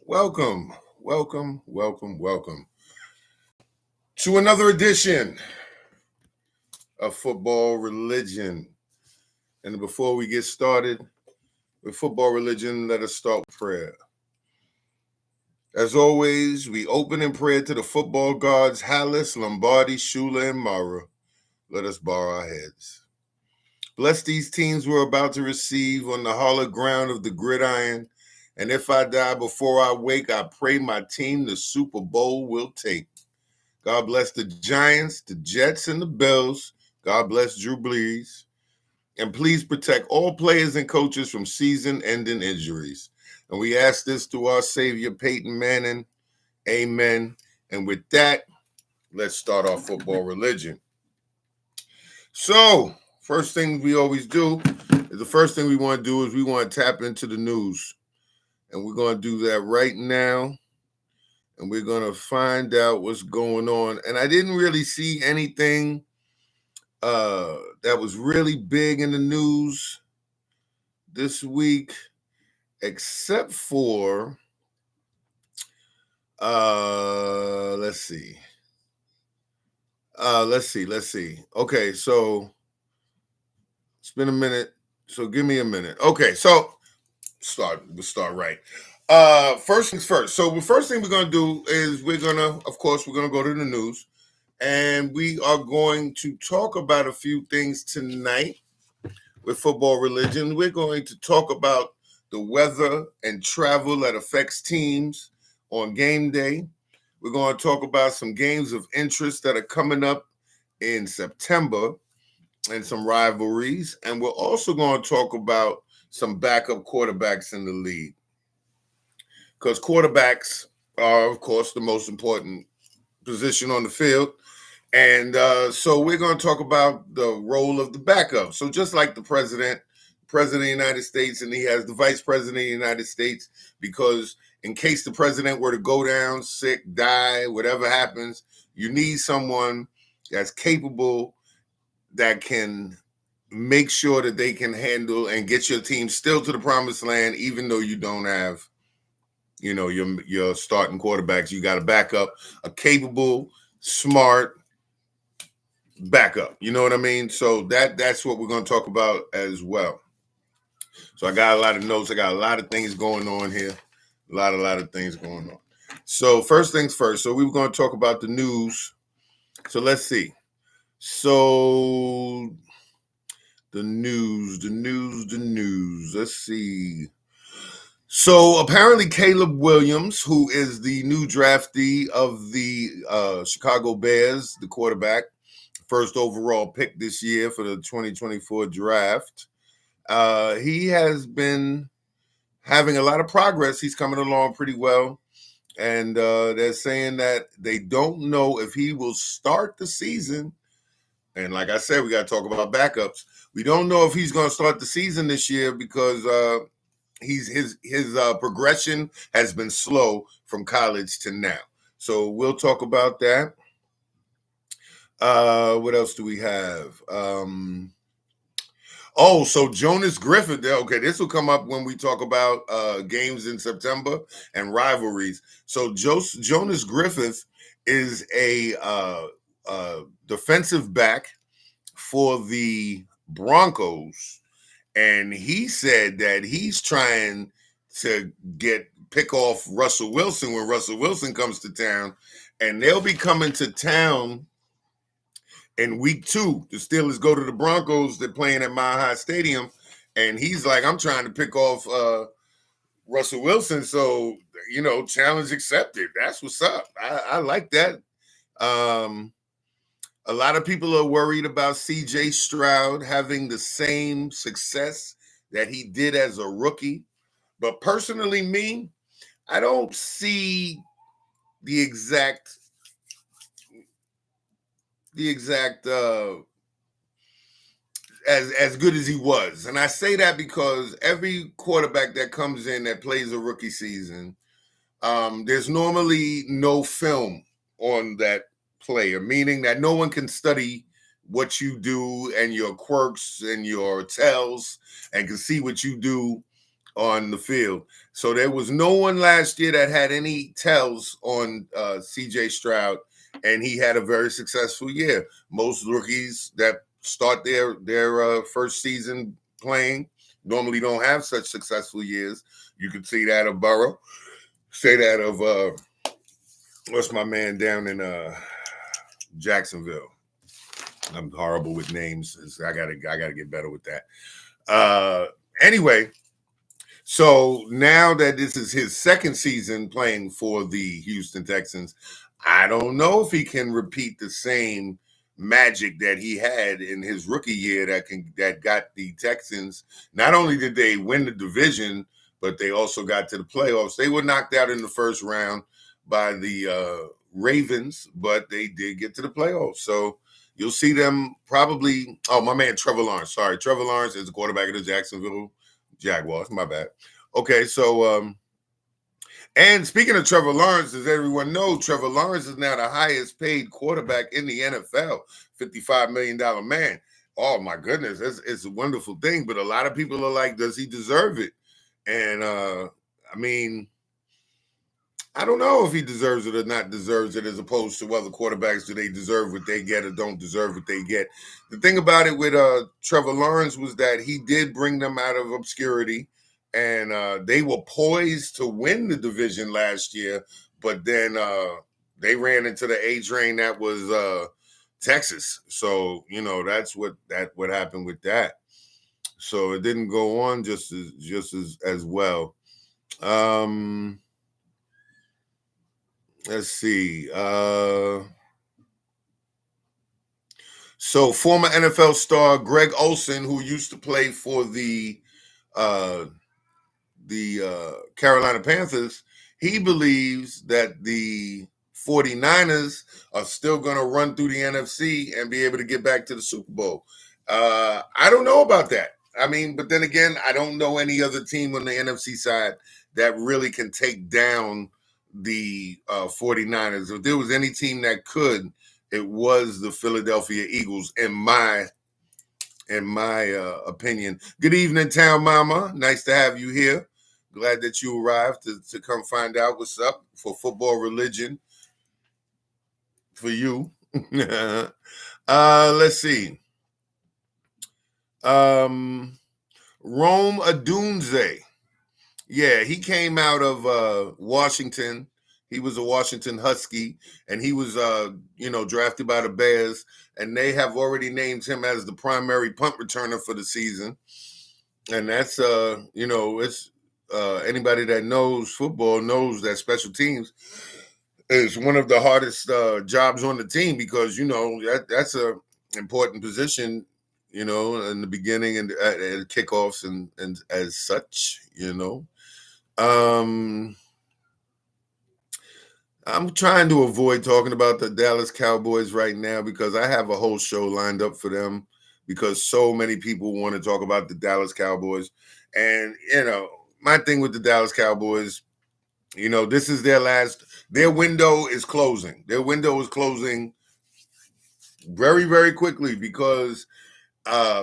Welcome, welcome to another edition of Football Religion. And before we get started with Football Religion, let us start with prayer. As always, we open in prayer to the football gods Hallis, Lombardi, Shula, and Mara. Let us bow our heads. Bless these teams we're about to receive on the hollow ground of the gridiron. And if I die before I wake, I pray my team the Super Bowl will take. God bless the Giants, the Jets, and the Bills. God bless Drew Brees. And please protect all players and coaches from season-ending injuries. And we ask this through our Savior, Peyton Manning. Amen. And with that, let's start our football religion. So, first thing we always do is the first thing we want to do is we want to tap into the news. And we're going to do that right now. And we're going to find out what's going on. And I didn't really see anything that was really big in the news this week, except for, let's see. Okay, so it's been a minute. So give me a minute. Okay, so we'll start right. First things first. So the first thing we're going to do is we're going to go to the news. And we are going to talk about a few things tonight with Football Religion. We're going to talk about the weather and travel that affects teams on game day. We're going to talk about some games of interest that are coming up in September and some rivalries. And we're also going to talk about some backup quarterbacks in the league. Because quarterbacks are, of course, the most important position on the field. And so we're going to talk about the role of the backup. So just like the president of the United States, and he has the vice president of the United States, because in case the president were to go down sick, die, whatever happens, you need someone that's capable, that can make sure that they can handle and get your team still to the promised land, even though you don't have, your starting quarterbacks. You got a backup, a capable, smart backup. You know what I mean? So that's what we're going to talk about as well. So I got a lot of notes. I got a lot of things going on here. A lot of things going on. So first things first. So we were going to talk about the news. So let's see. So the news. Let's see. So apparently Caleb Williams, who is the new draftee of the Chicago Bears, the quarterback, first overall pick this year for the 2024 draft. He has been having a lot of progress. He's coming along pretty well. And they're saying that they don't know if he will start the season. And like I said, we got to talk about backups. We don't know if he's going to start the season this year because his progression has been slow from college to now. So we'll talk about that. What else do we have? So Jonas Griffith. Okay, this will come up when we talk about games in September and rivalries. So Jonas Griffith is a defensive back for the Broncos, and he said that he's trying to pick off Russell Wilson when Russell Wilson comes to town, and they'll be coming to town in week 2. The Steelers go to the Broncos. They're playing at Mile High Stadium. And he's like, I'm trying to pick off Russell Wilson. So, challenge accepted. That's what's up. I like that. A lot of people are worried about C.J. Stroud having the same success that he did as a rookie. But personally, me, I don't see the exact as good as he was. And I say that because every quarterback that comes in that plays a rookie season, there's normally no film on that player, meaning that no one can study what you do and your quirks and your tells and can see what you do on the field. So there was no one last year that had any tells on CJ Stroud, and he had a very successful year. Most rookies that start their first season playing normally don't have such successful years. You can see that of Burrow. Say that of what's my man down in Jacksonville. I'm horrible with names. I gotta get better with that. Anyway, so now that this is his second season playing for the Houston Texans, I don't know if he can repeat the same magic that he had in his rookie year that got the Texans. Not only did they win the division, but they also got to the playoffs. They were knocked out in the first round by the Ravens, but they did get to the playoffs. So you'll see them probably. Oh, my man Trevor Lawrence. Sorry, Trevor Lawrence is the quarterback of the Jacksonville Jaguars. My bad. Okay, so and speaking of Trevor Lawrence, as everyone knows, Trevor Lawrence is now the highest paid quarterback in the NFL, $55 million man. Oh my goodness, it's a wonderful thing. But a lot of people are like, does he deserve it? And I mean, I don't know if he deserves it or not deserves it, as opposed to other quarterbacks. Do they deserve what they get or don't deserve what they get? The thing about it with Trevor Lawrence was that he did bring them out of obscurity, and they were poised to win the division last year, but then they ran into the A train that was Texas. So that's what happened with that. So it didn't go on just as well. Let's see. So former NFL star Greg Olsen, who used to play for the Carolina Panthers, he believes that the 49ers are still going to run through the NFC and be able to get back to the Super Bowl. I don't know about that. I mean, but then again, I don't know any other team on the NFC side that really can take down the 49ers. If there was any team that could, it was the Philadelphia Eagles, in my opinion. Good evening, Town Mama. Nice to have you here. Glad that you arrived to come find out what's up for football religion for you. Let's see. Rome Adunze. Yeah, he came out of Washington. He was a Washington Husky, and he was, drafted by the Bears, and they have already named him as the primary punt returner for the season. And that's, it's anybody that knows football knows that special teams is one of the hardest jobs on the team, because that's a important position, in the beginning and at kickoffs and as such. I'm trying to avoid talking about the Dallas Cowboys right now because I have a whole show lined up for them, because so many people want to talk about the Dallas Cowboys. And, my thing with the Dallas Cowboys, this is their window is closing. Their window is closing very, very quickly, because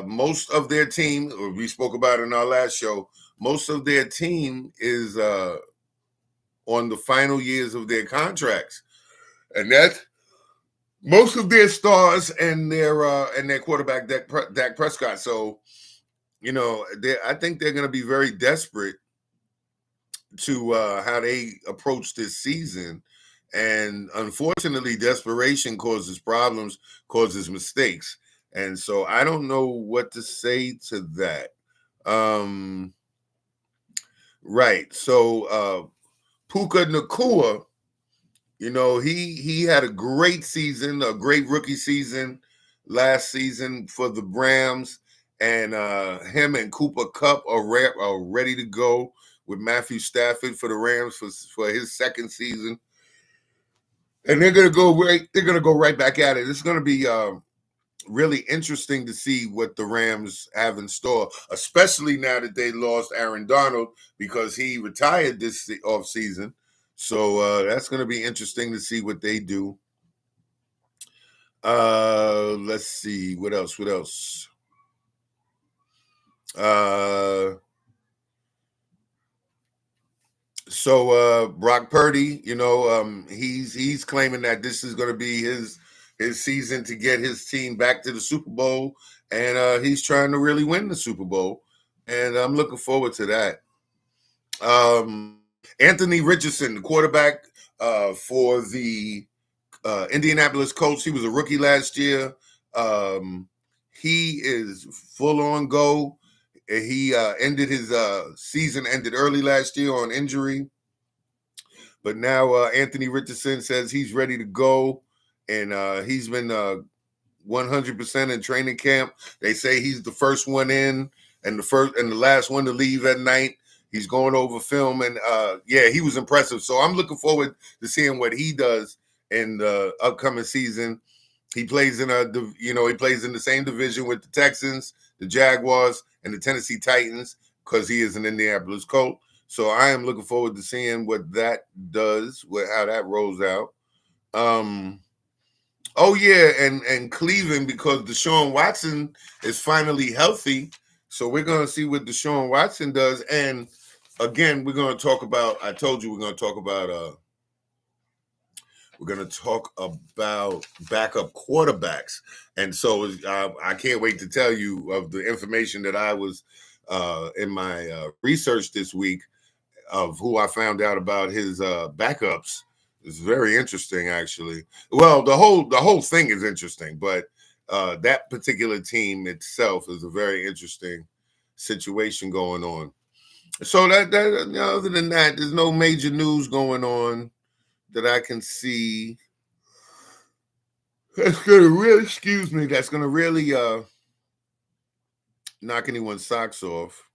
most of their team, or we spoke about in our last show, most of their team is on the final years of their contracts, and that's most of their stars and their quarterback Dak Prescott. So, I think they're going to be very desperate to how they approach this season, and unfortunately, desperation causes problems, causes mistakes, and so I don't know what to say to that. Right. So Puka Nakua, he had a great season, a great rookie season last season for the Rams, and him and Cooper Kupp are ready to go with Matthew Stafford for the Rams for his second season, and they're gonna go right back at it. It's gonna be really interesting to see what the Rams have in store, especially now that they lost Aaron Donald because he retired this offseason. So that's going to be interesting to see what they do. Let's see. What else? So Brock Purdy, he's claiming that this is going to be his season to get his team back to the Super Bowl, and he's trying to really win the Super Bowl, and I'm looking forward to that. Anthony Richardson, the quarterback for the Indianapolis Colts, he was a rookie last year. He is full on go. He ended his season ended early last year on injury. But now Anthony Richardson says he's ready to go, and he's been 100% in training camp. They say he's the first one in and the last one to leave at night. He's going over film, and yeah, he was impressive. So I'm looking forward to seeing what he does in the upcoming season. He plays in he plays in the same division with the Texans, the Jaguars, and the Tennessee Titans because he is an Indianapolis Colt. So I am looking forward to seeing what that does, how that rolls out. Oh yeah, and Cleveland, because Deshaun Watson is finally healthy. So we're gonna see what Deshaun Watson does. And again, we're gonna talk about, I told you we're gonna talk about backup quarterbacks. And so I can't wait to tell you of the information that I was in my research this week of who I found out about his backups. It's very interesting, actually. Well, the whole thing is interesting, but that particular team itself is a very interesting situation going on. So other than that, there's no major news going on that I can see. That's gonna really, excuse me, that's gonna really knock anyone's socks off.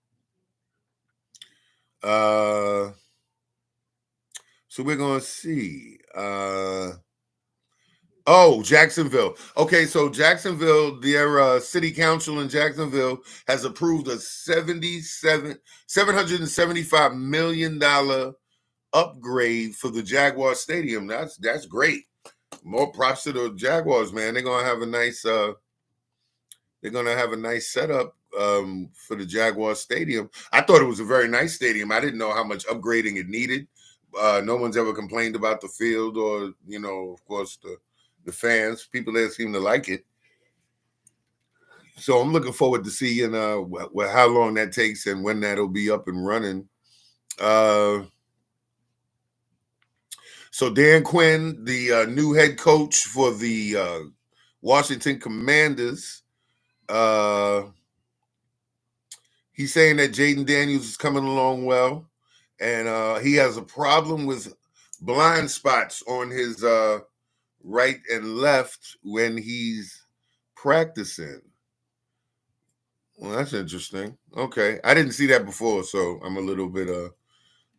So we're gonna see. Jacksonville. Okay, so Jacksonville, their city council in Jacksonville has approved a $775 million upgrade for the Jaguar Stadium. That's great. More props to the Jaguars, man. They're gonna have a nice setup for the Jaguar Stadium. I thought it was a very nice stadium. I didn't know how much upgrading it needed. No one's ever complained about the field or, of course, the fans. People there seem to like it. So I'm looking forward to seeing how long that takes and when that'll be up and running. So Dan Quinn, the new head coach for the Washington Commanders, he's saying that Jaden Daniels is coming along well, and he has a problem with blind spots on his right and left when he's practicing. Well, that's interesting. Okay, I didn't see that before, so I'm a little bit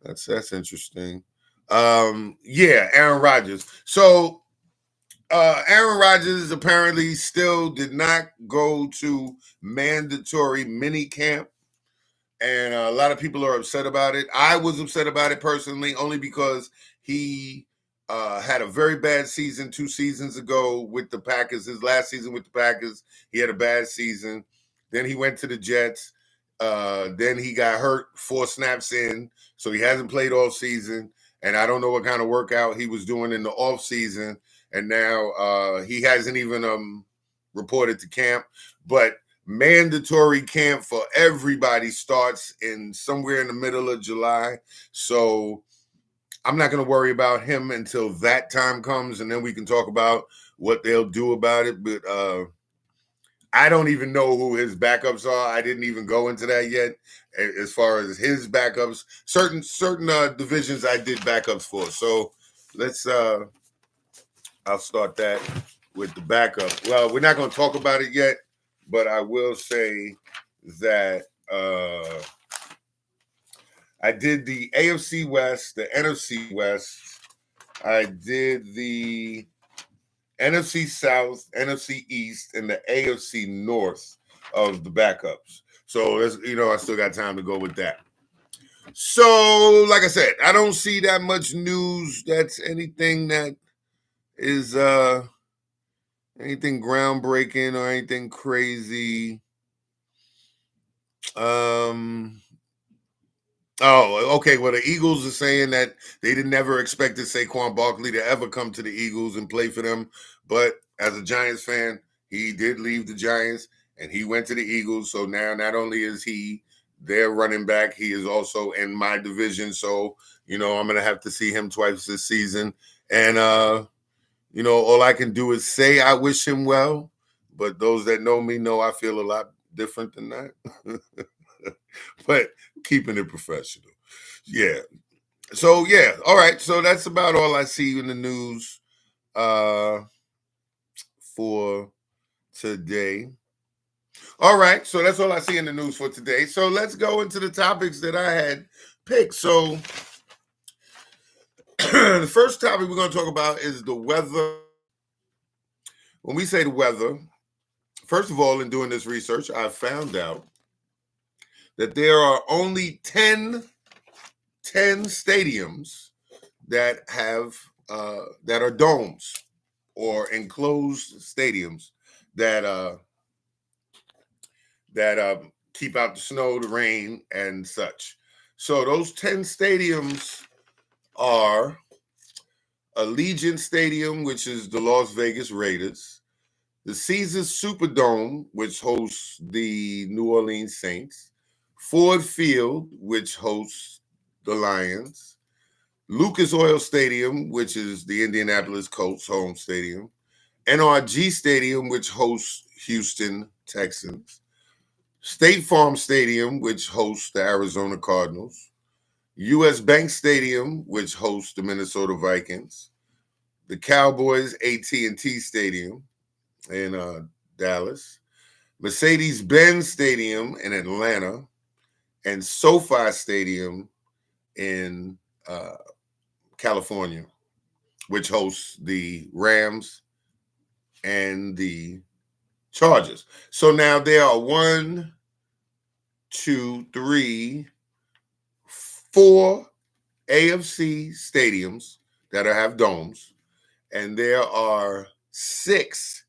that's interesting. Yeah, Aaron Rodgers. So Aaron Rodgers apparently still did not go to mandatory mini camp, and a lot of people are upset about it. I was upset about it personally, only because he had a very bad season 2 seasons ago with the Packers. His last season with the Packers, he had a bad season. Then he went to the Jets. Then he got hurt 4 snaps in, so he hasn't played all season. And I don't know what kind of workout he was doing in the off season. And now he hasn't even reported to camp. But mandatory camp for everybody starts in somewhere in the middle of July. So I'm not going to worry about him until that time comes, and then we can talk about what they'll do about it. But I don't even know who his backups are. I didn't even go into that yet. As far as his backups, certain divisions I did backups for. So let's I'll start that with the backup. Well, we're not going to talk about it yet, but I will say that I did the AFC West, the NFC West. I did the NFC South, NFC East, and the AFC North of the backups. So I still got time to go with that. So, like I said, I don't see that much news that's anything that is anything groundbreaking or anything crazy. Oh, okay. Well, the Eagles are saying that they did never expected Saquon Barkley to ever come to the Eagles and play for them. But as a Giants fan, he did leave the Giants and he went to the Eagles. So now not only is he their running back, he is also in my division. So, I'm gonna have to see him twice this season. And all I can do is say I wish him well. But those that know me know I feel a lot different than that. But keeping it professional. Yeah. So yeah, all right. So that's about all I see in the news for today. All right, so that's all I see in the news for today. So let's go into the topics that I had picked. So the first topic we're going to talk about is the weather. When we say the weather, first of all, in doing this research, I found out that there are only 10 stadiums that have that are domes or enclosed stadiums that keep out the snow, the rain, and such. So those 10 stadiums are Allegiant Stadium, which is the Las Vegas Raiders, the Caesars Superdome, which hosts the New Orleans Saints, Ford Field, which hosts the Lions, Lucas Oil Stadium, which is the Indianapolis Colts home stadium, NRG Stadium, which hosts Houston Texans, State Farm Stadium, which hosts the Arizona Cardinals, U.S. Bank Stadium, which hosts the Minnesota Vikings, the Cowboys AT&T Stadium in Dallas, Mercedes-Benz Stadium in Atlanta, and SoFi Stadium in California, which hosts the Rams and the Chargers. So now there are 1, 2, 3, 4 AFC stadiums that have domes, and there are 6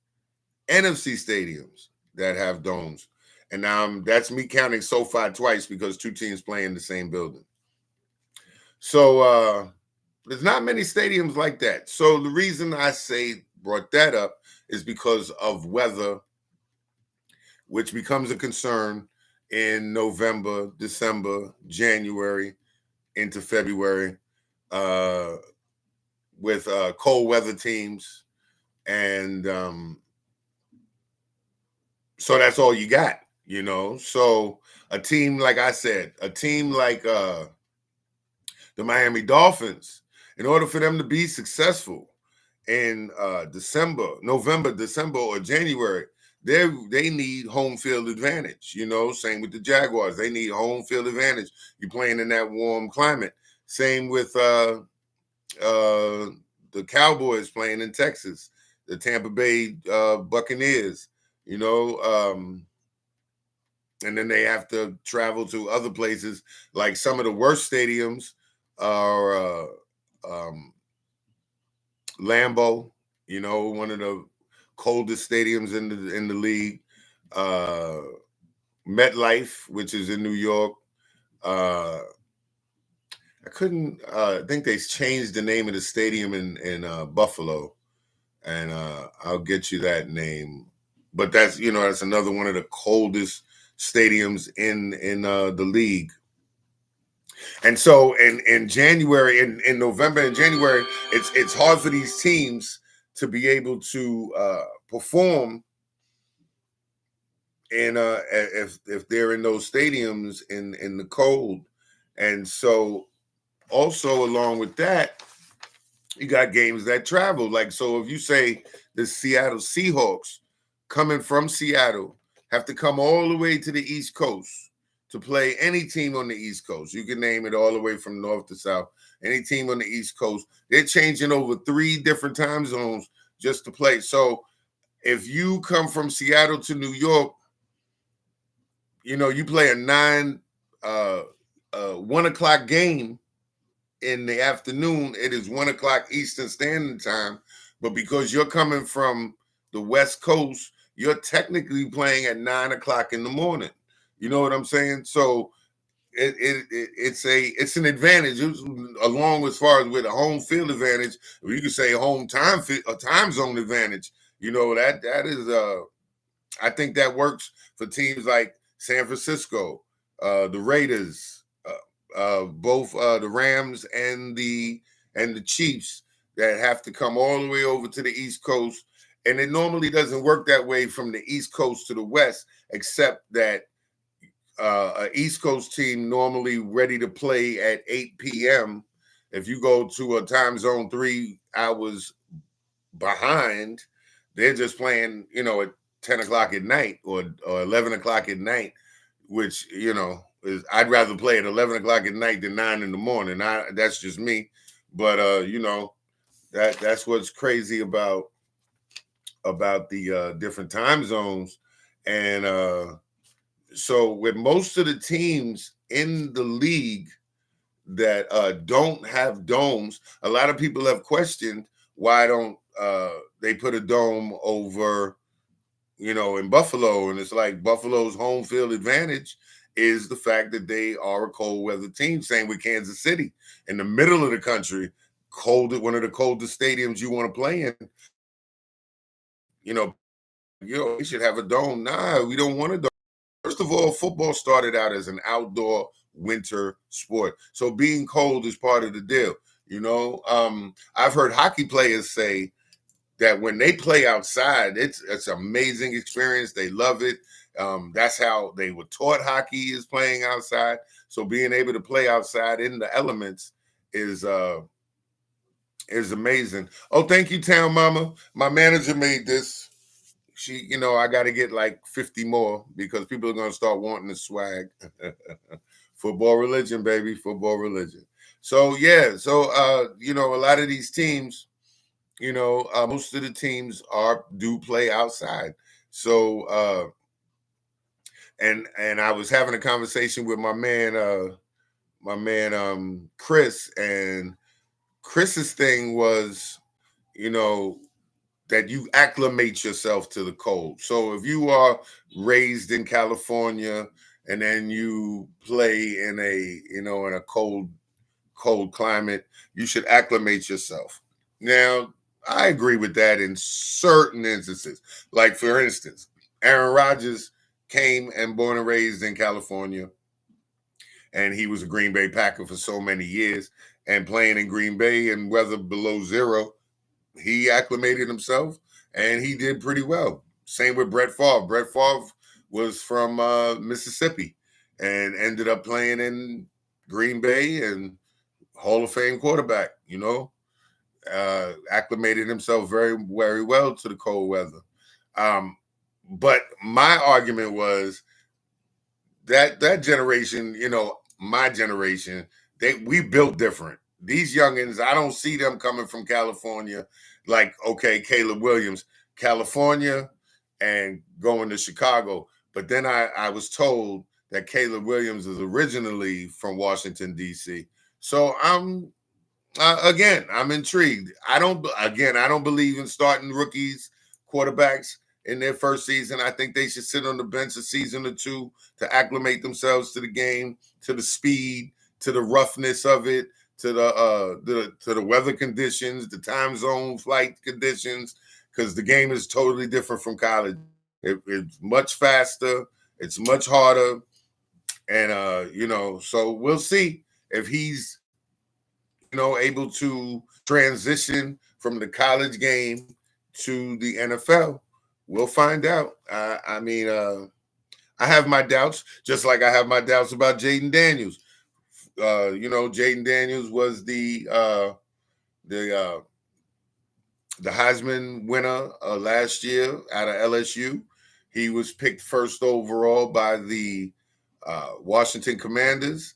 NFC stadiums that have domes. And now that's me counting SoFi twice because 2 teams play in the same building. So there's not many stadiums like that. So the reason I brought that up is because of weather, which becomes a concern in November, December, January, into February, with cold weather teams. And so that's all you got, So a team, like I said, a team like the Miami Dolphins, in order for them to be successful in November, December, or January, they need home field advantage. Same with the Jaguars. They need home field advantage. You're playing in that warm climate. Same with the Cowboys playing in Texas, the Tampa Bay Buccaneers, and then they have to travel to other places. Like some of the worst stadiums are Lambeau, one of the coldest stadiums in the league. MetLife, which is in New York. I think they changed the name of the stadium in Buffalo, and I'll get you that name. But that's another one of the coldest stadiums in the league. And so in January, in November and January, it's hard for these teams to be able to perform in if they're in those stadiums in the cold. And so also along with that, you got games that travel. Like, so if you say the Seattle Seahawks coming from Seattle have to come all the way to the East Coast to play any team on the East Coast. You can name it all the way from north to south. Any team on the East Coast. They're changing over 3 different time zones just to play. So if you come from Seattle to New York, you play a 1 o'clock game in the afternoon. It is 1 o'clock Eastern Standard Time. But because you're coming from the West Coast, you're technically playing at 9 o'clock in the morning. You know what I'm saying? So it's an advantage along as far as with a home field advantage. Or you could say a time zone advantage. That is I think that works for teams like San Francisco, the Raiders, both the Rams and the Chiefs that have to come all the way over to the East Coast. And it normally doesn't work that way from the East Coast to the West, except that an East Coast team normally ready to play at 8 p.m. If you go to a time zone 3 hours behind, they're just playing, at 10 o'clock at night or 11 o'clock at night, which, is I'd rather play at 11 o'clock at night than 9 in the morning. That's just me. But, that's what's crazy about the different time zones. And so with most of the teams in the league that don't have domes, a lot of people have questioned why don't they put a dome over, in Buffalo. And it's like Buffalo's home field advantage is the fact that they are a cold weather team. Same with Kansas City, in the middle of the country, one of the coldest stadiums you want to play in. You know, we should have a dome. Nah, we don't want a dome. First of all, football started out as an outdoor winter sport. So being cold is part of the deal. I've heard hockey players say that when they play outside, it's an amazing experience. They love it. That's how they were taught hockey, is playing outside. So being able to play outside in the elements is amazing. Oh, thank you, Town Mama. My manager made this. I got to get like 50 more because people are going to start wanting the swag. Football religion, baby. Football religion. So, yeah. So, a lot of these teams, most of the teams do play outside. So, and I was having a conversation with my man, Chris, and Chris's thing was, that you acclimate yourself to the cold. So if you are raised in California and then you play in a cold climate, you should acclimate yourself. Now, I agree with that in certain instances. Like, for instance, Aaron Rodgers came and born and raised in California, and he was a Green Bay Packer for so many years. And playing in Green Bay and weather below zero, he acclimated himself and he did pretty well. Same with Brett Favre. Brett Favre was from Mississippi and ended up playing in Green Bay and Hall of Fame quarterback, acclimated himself very, very well to the cold weather. But my argument was that generation, my generation, we built different. These youngins, I don't see them coming from California like, okay, Caleb Williams, California, and going to Chicago. But then I was told that Caleb Williams is originally from Washington, D.C. So I'm intrigued. I don't believe in starting rookies, quarterbacks in their first season. I think they should sit on the bench a season or two to acclimate themselves to the game, to the speed, to the roughness of it, to the weather conditions, the time zone flight conditions, because the game is totally different from college. It's much faster, it's much harder, and so we'll see if he's able to transition from the college game to the NFL. We'll find out. I have my doubts, just like I have my doubts about Jaden Daniels. Jaden Daniels was the Heisman winner last year out of LSU. He was picked first overall by the Washington Commanders.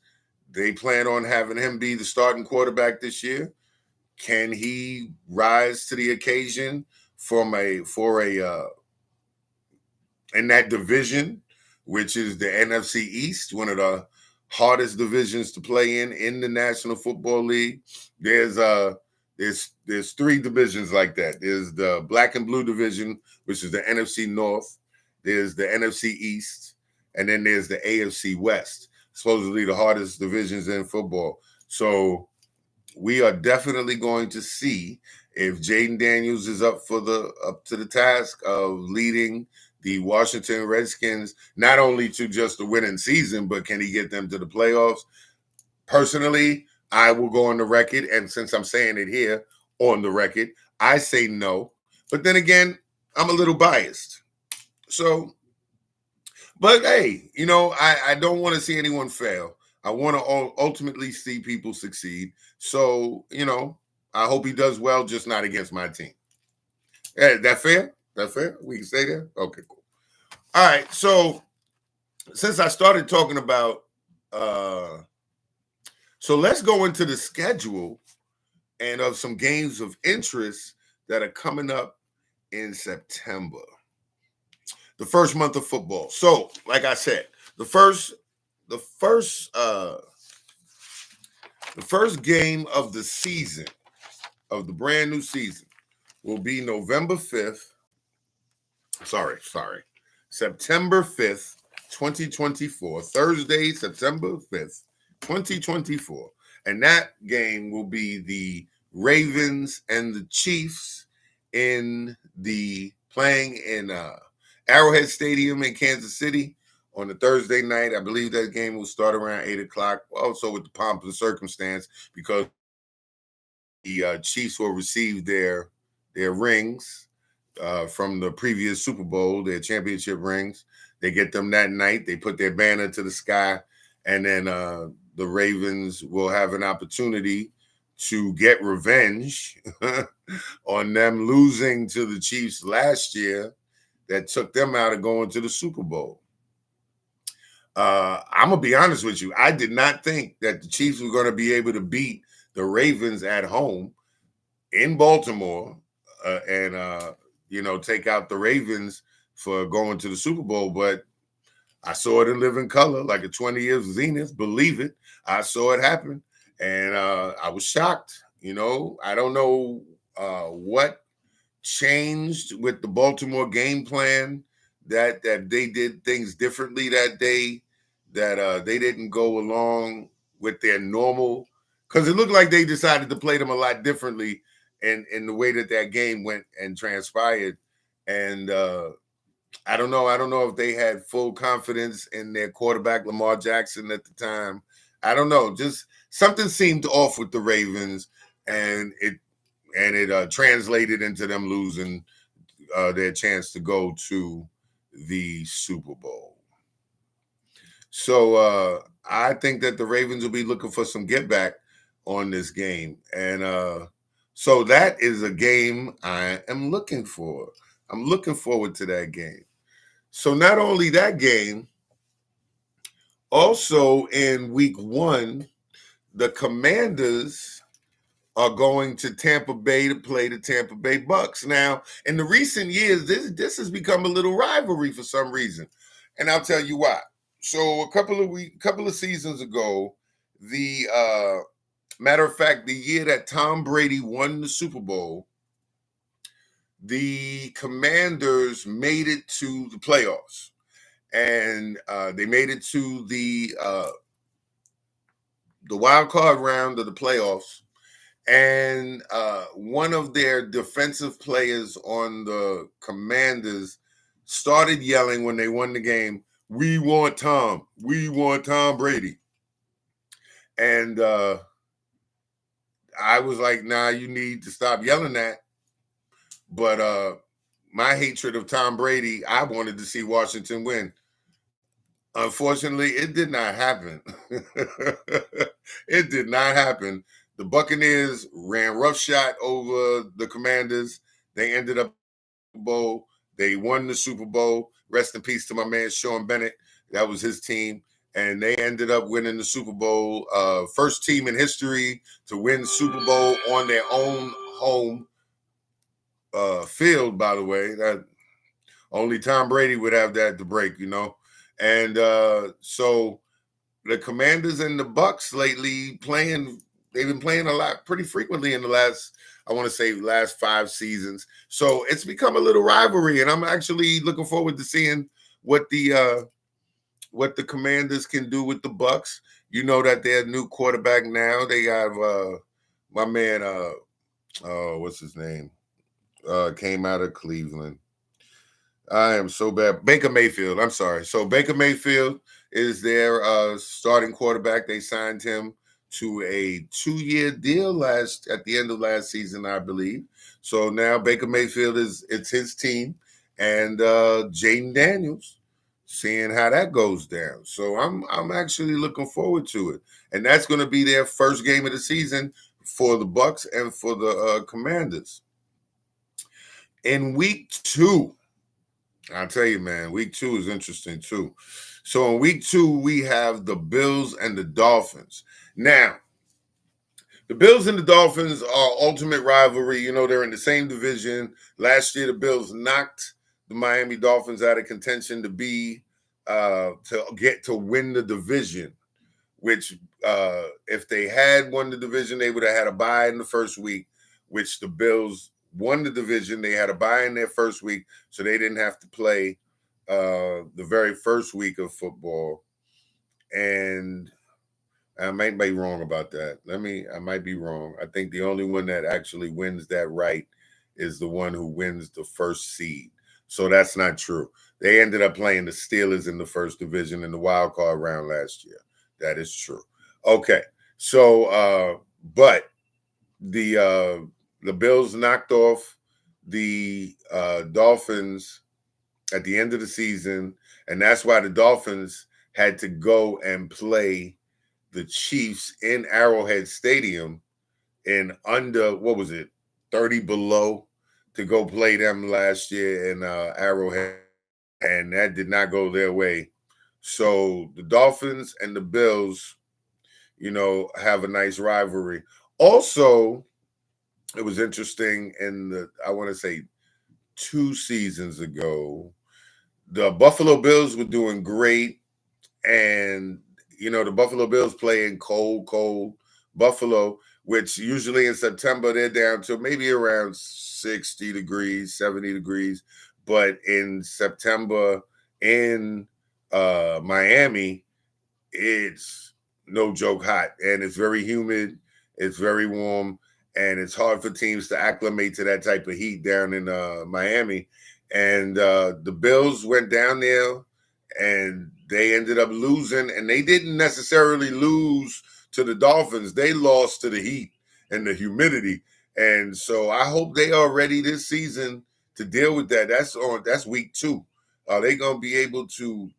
They plan on having him be the starting quarterback this year. Can he rise to the occasion in that division, which is the NFC East, one of the hardest divisions to play in the National Football League? There's 3 divisions like that. There's the black and blue division, which is the NFC North. There's the NFC East, and then there's the AFC West. supposedly the hardest divisions in football. So we are definitely going to see if Jaden Daniels is up to the task of leading the Washington Redskins not only to just a winning season, but can he get them to the playoffs? Personally, I will go on the record, and since I'm saying it here on the record, I say no. But then again, I'm a little biased. So, but hey, I don't want to see anyone fail. I want to ultimately see people succeed. So, I hope he does well, just not against my team. Hey, that fair? That fair? We can say that? Okay, cool. All right. So, since I started talking about, so let's go into the schedule and of some games of interest that are coming up in September, the first month of football. So, like I said, the first game of the season, of the brand new season, will be November 5th. September 5th, 2024. Thursday, September 5th, 2024. And that game will be the Ravens and the Chiefs playing in Arrowhead Stadium in Kansas City on a Thursday night. I believe that game will start around 8 o'clock. Also with the pomp and circumstance, because the Chiefs will receive their rings from the previous Super Bowl, their championship rings. They get them that night. They put their banner to the sky, and then the Ravens will have an opportunity to get revenge on them losing to the Chiefs last year that took them out of going to the Super Bowl. I'm going to be honest with you. I did not think that the Chiefs were going to be able to beat the Ravens at home in Baltimore and take out the Ravens for going to the Super Bowl. But I saw it in living color, like a 20 years zenith. Believe it. I saw it happen. And I was shocked. I don't know what changed with the Baltimore game plan, that they did things differently that day, that they didn't go along with their normal, because it looked like they decided to play them a lot differently in the way that game went and transpired. And I don't know if they had full confidence in their quarterback, Lamar Jackson, at the time. I don't know. Just something seemed off with the Ravens, and it translated into them losing their chance to go to the Super Bowl. So I think that the Ravens will be looking for some get back on this game. And so that is a game I am looking for. I'm looking forward to that game. So not only that game, also in week 1, the Commanders are going to Tampa Bay to play the Tampa Bay Bucks. Now, in the recent years, this has become a little rivalry for some reason, and I'll tell you why. So a couple of seasons ago, the matter of fact, the year that Tom Brady won the Super Bowl, the Commanders made it to the playoffs, and they made it to the wild card round of the playoffs. And one of their defensive players on the Commanders started yelling when they won the game, "We want Tom. We want Tom Brady." And I was like, nah, you need to stop yelling that. But my hatred of Tom Brady, I wanted to see Washington win. Unfortunately, it did not happen. It did not happen. The Buccaneers ran roughshod over the Commanders. They ended up in the Super Bowl. They won the Super Bowl. Rest in peace to my man Sean Bennett. That was his team. And they ended up winning the Super Bowl. First team in history to win the Super Bowl on their own home field, by the way. That only Tom Brady would have that to break, And so the Commanders and the Bucks lately they've been playing a lot, pretty frequently in the last 5 seasons. So it's become a little rivalry, and I'm actually looking forward to seeing what the what the Commanders can do with the Bucks. You know that they're a new quarterback now. They have my man, what's his name? Came out of Cleveland. I am so bad. Baker Mayfield. I'm sorry. So Baker Mayfield is their starting quarterback. They signed him to a 2-year deal at the end of last season, I believe. So now Baker Mayfield it's his team, and Jaden Daniels, seeing how that goes down. So I'm actually looking forward to it, and that's going to be their first game of the season for the Bucks and for the Commanders. In week 2. I'll tell you, man, week 2 is interesting too. So in week 2, we have the Bills and the Dolphins. Now, the Bills and the Dolphins are ultimate rivalry. You know, they're in the same division. Last year, the Bills knocked the Miami Dolphins out of contention to win the division, which if they had won the division, they would have had a bye in the first week, which the Bills won the division. They had a bye in their first week, so they didn't have to play the very first week of football. And I might be wrong about that. I might be wrong. I think the only one that actually wins that right is the one who wins the first seed. So that's not true. They ended up playing the Steelers in the first division in the wild card round last year. That is true. Okay. So but the Bills knocked off the Dolphins at the end of the season, and that's why the Dolphins had to go and play the Chiefs in Arrowhead Stadium in under, what was it, 30 below, to go play them last year in Arrowhead, and that did not go their way. So the Dolphins and the Bills, have a nice rivalry. Also, it was interesting I want to say 2 seasons ago, the Buffalo Bills were doing great, and the Buffalo Bills play in cold Buffalo, which usually in September they're down to maybe around 60 degrees, 70 degrees. But in September in Miami, it's no joke hot, and it's very humid, it's very warm, and it's hard for teams to acclimate to that type of heat down in Miami. And the Bills went down there, and they ended up losing, and they didn't necessarily lose to the Dolphins. They lost to the heat and the humidity. And so I hope they are ready this season to deal with that. That's week 2. Are they going to be able to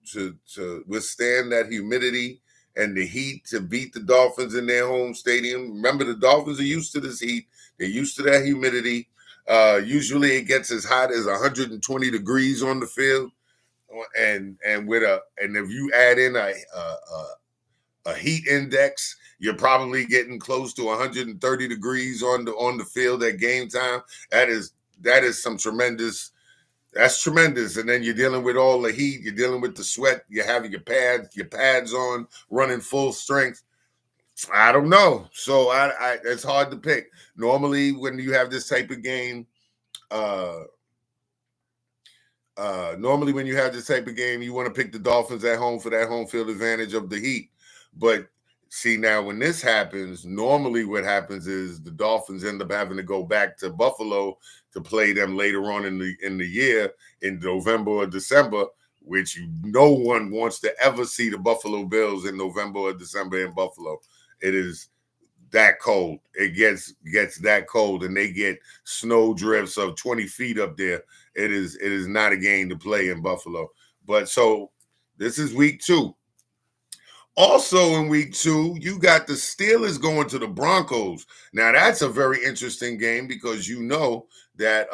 withstand that humidity and the heat to beat the Dolphins in their home stadium? Remember, the Dolphins are used to this heat. They're used to that humidity. Usually it gets as hot as 120 degrees on the field. And if you add in a heat index, you're probably getting close to 130 degrees on the field at game time. That is some tremendous. That's tremendous. And then you're dealing with all the heat. You're dealing with the sweat. You have your pads on, running full strength. I don't know. So it's hard to pick. Normally, when you have this type of game, you want to pick the Dolphins at home for that home field advantage of the heat. But see, now when this happens, normally what happens is the Dolphins end up having to go back to Buffalo to play them later on in the year in November or December, which no one wants to ever see the Buffalo Bills in November or December in Buffalo. It is that cold. It gets that cold, and they get snow drifts of 20 feet up there. It is not a game to play in Buffalo. But so this is week 2. Also in week 2, you got the Steelers going to the Broncos. Now that's a very interesting game because that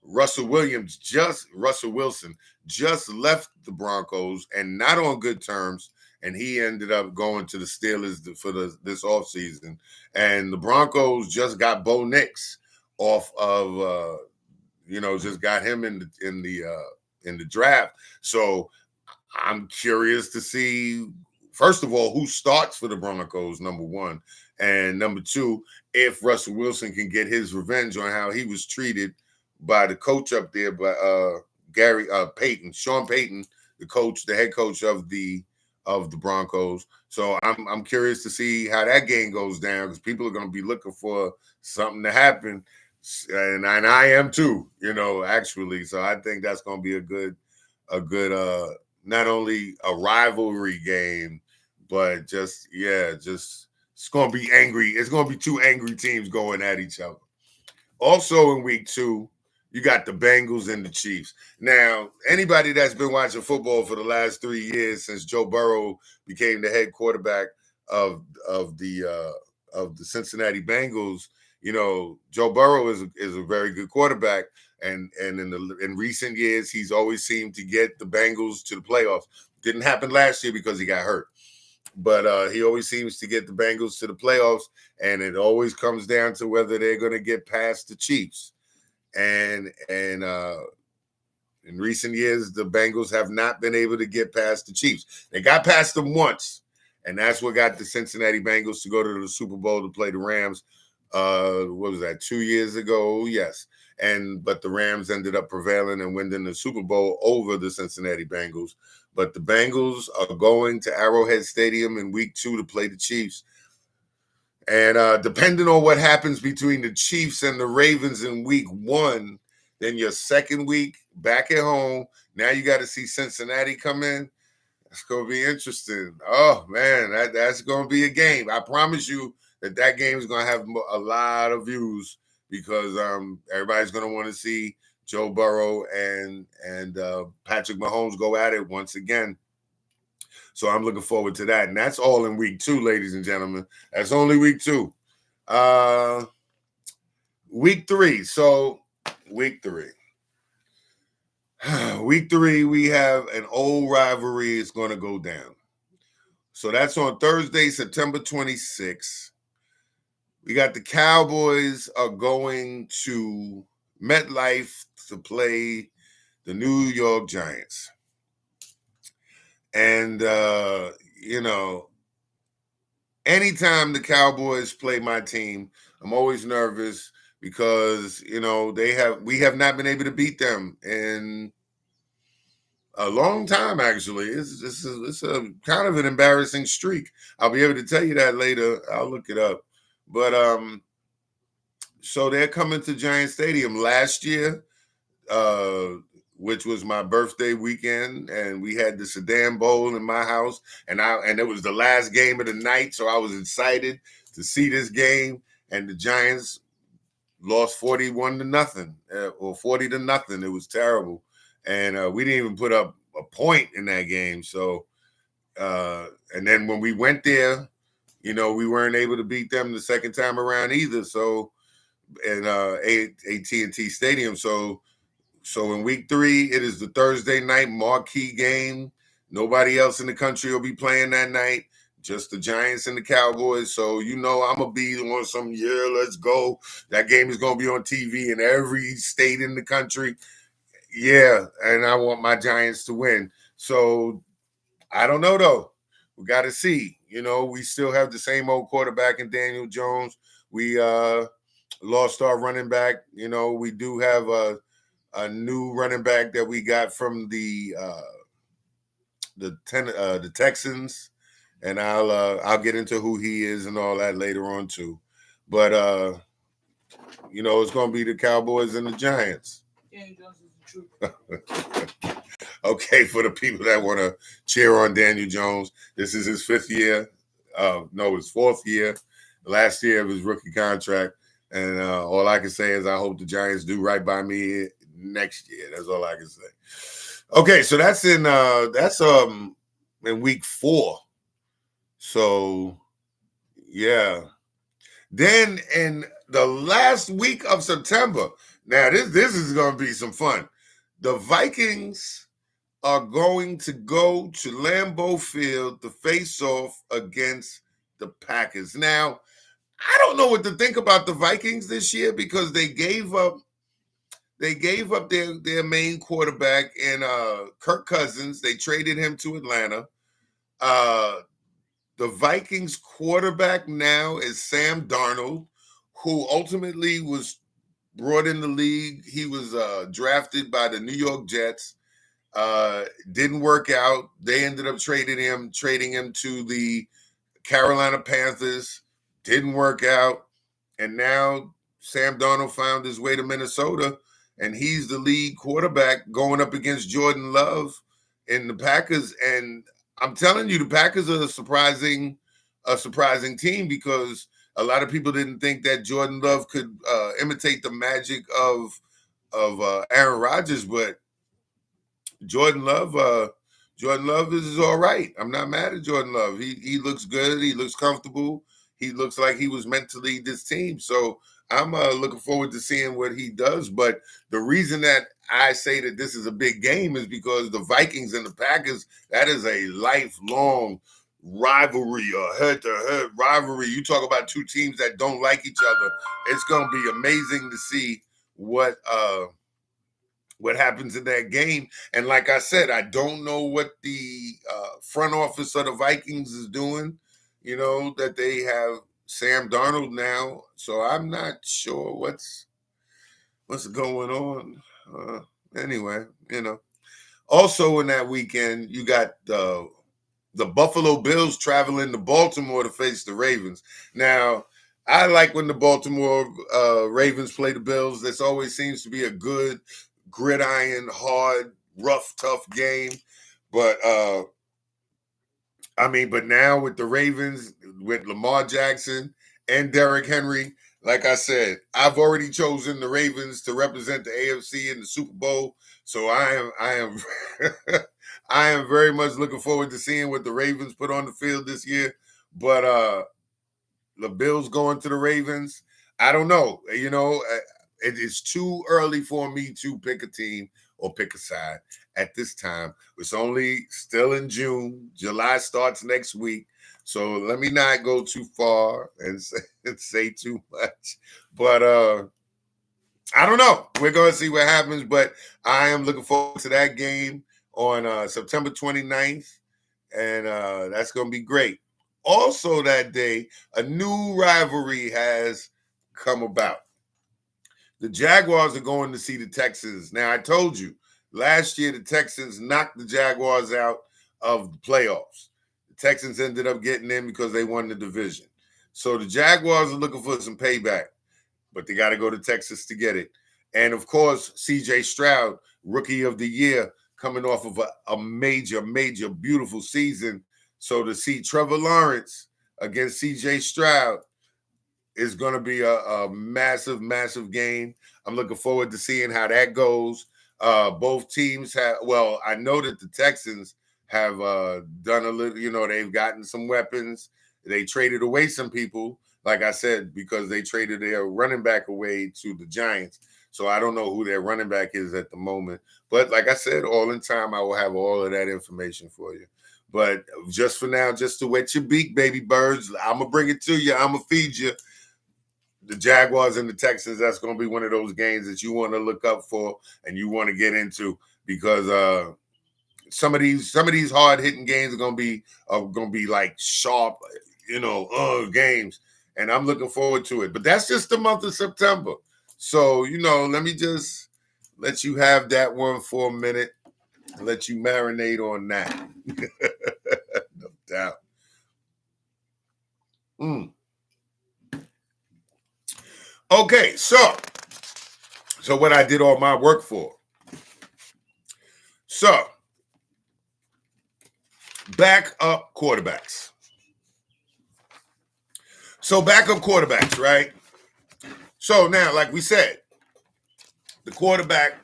Russell Wilson just left the Broncos and not on good terms, and he ended up going to the Steelers for this offseason. And the Broncos just got Bo Nix off of just got him in the draft. So I'm curious to see, first of all, who starts for the Broncos, number one. And number 2, if Russell Wilson can get his revenge on how he was treated by the coach up there, by Sean Payton, the head coach of the Broncos. So I'm curious to see how that game goes down, because people are going to be looking for something to happen, and I am too. Actually. So I think that's going to be a good not only a rivalry game, but just it's going to be angry. It's going to be two angry teams going at each other. Also in week 2, you got the Bengals and the Chiefs. Now, anybody that's been watching football for the last 3 years since Joe Burrow became the head quarterback of the Cincinnati Bengals, Joe Burrow is a very good quarterback, and in recent years he's always seemed to get the Bengals to the playoffs. Didn't happen last year because he got hurt. But he always seems to get the Bengals to the playoffs, and it always comes down to whether they're going to get past the Chiefs. And in recent years, the Bengals have not been able to get past the Chiefs. They got past them once, and that's what got the Cincinnati Bengals to go to the Super Bowl to play the Rams. What was that, 2 years ago? Yes. But the Rams ended up prevailing and winning the Super Bowl over the Cincinnati Bengals. But the Bengals are going to Arrowhead Stadium in week 2 to play the Chiefs. And depending on what happens between the Chiefs and the Ravens in week 1, then your second week back at home, now you got to see Cincinnati come in. It's going to be interesting. Oh, man, that's going to be a game. I promise you that game is going to have a lot of views, because everybody's going to want to see Joe Burrow and Patrick Mahomes go at it once again. So I'm looking forward to that. And that's all in week 2, ladies and gentlemen. That's only week 2. Week 3. So week 3. Week 3, we have an old rivalry. It's going to go down. So that's on Thursday, September 26th. We got the Cowboys are going to MetLife to play the New York Giants. And, anytime the Cowboys play my team, I'm always nervous, because, we have not been able to beat them in a long time, actually. It's a kind of an embarrassing streak. I'll be able to tell you that later. I'll look it up. But so they're coming to Giant Stadium last year, which was my birthday weekend, and we had the Sedan Bowl in my house, and it was the last game of the night, so I was excited to see this game, and the Giants lost 41-0 or 40-0. It was terrible, and we didn't even put up a point in that game. So, and then when we went there, we weren't able to beat them the second time around either. So, in AT&T Stadium. So in week 3, it is the Thursday night marquee game. Nobody else in the country will be playing that night, just the Giants and the Cowboys. So, I'm going to be on some, let's go. That game is going to be on TV in every state in the country. Yeah, and I want my Giants to win. So, I don't know, though. We got to see. We still have the same old quarterback in Daniel Jones. We lost our running back. We do have a new running back that we got from the Texans, and I'll get into who he is and all that later on too. But it's going to be the Cowboys and the Giants. Daniel Jones is the truth. Okay, for the people that want to cheer on Daniel Jones, this is his 5th year. His 4th year. Last year of his rookie contract. And all I can say is I hope the Giants do right by me next year. That's all I can say. Okay, so that's in week 4. So yeah. Then in the last week of September, now this is going to be some fun. The Vikings are going to go to Lambeau Field to face off against the Packers. Now, I don't know what to think about the Vikings this year, because they gave up their main quarterback in Kirk Cousins. They traded him to Atlanta. The Vikings quarterback now is Sam Darnold, who ultimately was brought in the league. He was drafted by the New York Jets. Didn't work out. They ended up trading him to the Carolina Panthers. Didn't work out. And now Sam Darnold found his way to Minnesota, and he's the lead quarterback going up against Jordan Love in the Packers. And I'm telling you, the Packers are a surprising team, because a lot of people didn't think that Jordan Love could imitate the magic of Aaron Rodgers, but Jordan Love is all right. I'm not mad at Jordan Love. He looks good. He looks comfortable. He looks like he was meant to lead this team. So I'm looking forward to seeing what he does. But the reason that I say that this is a big game is because the Vikings and the Packers, that is a lifelong rivalry, a head-to-head rivalry. You talk about two teams that don't like each other. It's going to be amazing to see what happens in that game. And like I said, I don't know what the front office of the Vikings is doing. You know, that they have Sam Darnold now, so I'm not sure what's going on. Anyway, you know. Also in that weekend, you got the Buffalo Bills traveling to Baltimore to face the Ravens. Now, I like when the Baltimore Ravens play the Bills. This always seems to be a good, gridiron, hard, rough, tough game. But but now with the Ravens, with Lamar Jackson and Derrick Henry, like I said, I've already chosen the Ravens to represent the AFC in the Super Bowl. So I am I am very much looking forward to seeing what the Ravens put on the field this year. But the Bills going to the Ravens, I don't know. You know, it is too early for me to pick a team or pick a side at this time. It's only still in June. July starts next week. So let me not go too far and say too much. But I don't know. We're going to see what happens. But I am looking forward to that game on September 29th. And that's going to be great. Also that day, a new rivalry has come about. The Jaguars are going to see the Texans. Now, I told you, last year the Texans knocked the Jaguars out of the playoffs. The Texans ended up getting in because they won the division. So the Jaguars are looking for some payback, but they got to go to Texas to get it. And, of course, C.J. Stroud, Rookie of the Year, coming off of a major, beautiful season. So to see Trevor Lawrence against C.J. Stroud is going to be a massive, game. I'm looking forward to seeing how that goes. Both teams I know that the Texans have done a little, they've gotten some weapons. They traded away some people, like I said, because they traded their running back away to the Giants. So I don't know who their running back is at the moment. But like I said, all in time, I will have all of that information for you. But just for now, just to wet your beak, baby birds, I'm going to bring it to you. I'm going to feed you. The Jaguars and the Texans, that's going to be one of those games that you want to look up for and you want to get into, because some of these hard-hitting games are going to be like sharp, games. And I'm looking forward to it. But that's just the month of September. So, let me just let you have that one for a minute and let you marinate on that. No doubt. Okay, so what I did all my work for. So, backup quarterbacks. Right? So now, like we said, the quarterback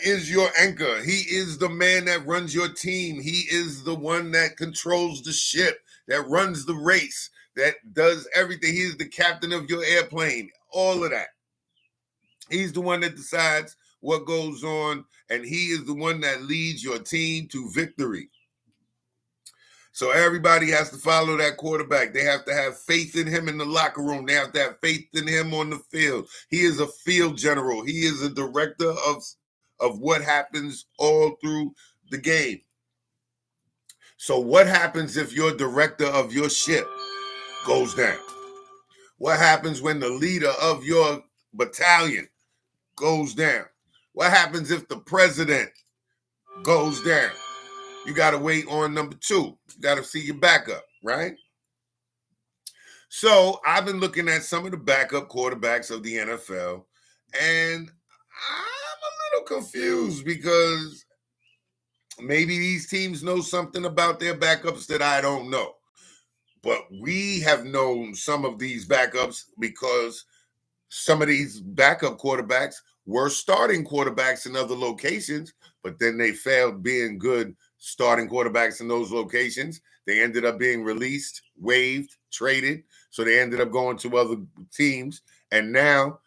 is your anchor. He is the man that runs your team. He is the one that controls the ship, that runs the race, that does everything. He is the captain of your airplane, all of that. He's the one that decides what goes on, and he is the one that leads your team to victory. So everybody has to follow that quarterback. They have to have faith in him in the locker room. They have to have faith in him on the field. He is a field general. He is a director of what happens all through the game. So what happens if your director of your ship goes down? What happens when the leader of your battalion goes down? What happens if the president goes down? You got to wait on number 2. You got to see your backup, right? So I've been looking at some of the backup quarterbacks of the NFL, and I'm a little confused because maybe these teams know something about their backups that I don't know. But we have known some of these backups because some of these backup quarterbacks were starting quarterbacks in other locations, but then they failed being good starting quarterbacks in those locations. They ended up being released, waived, traded. So they ended up going to other teams. And now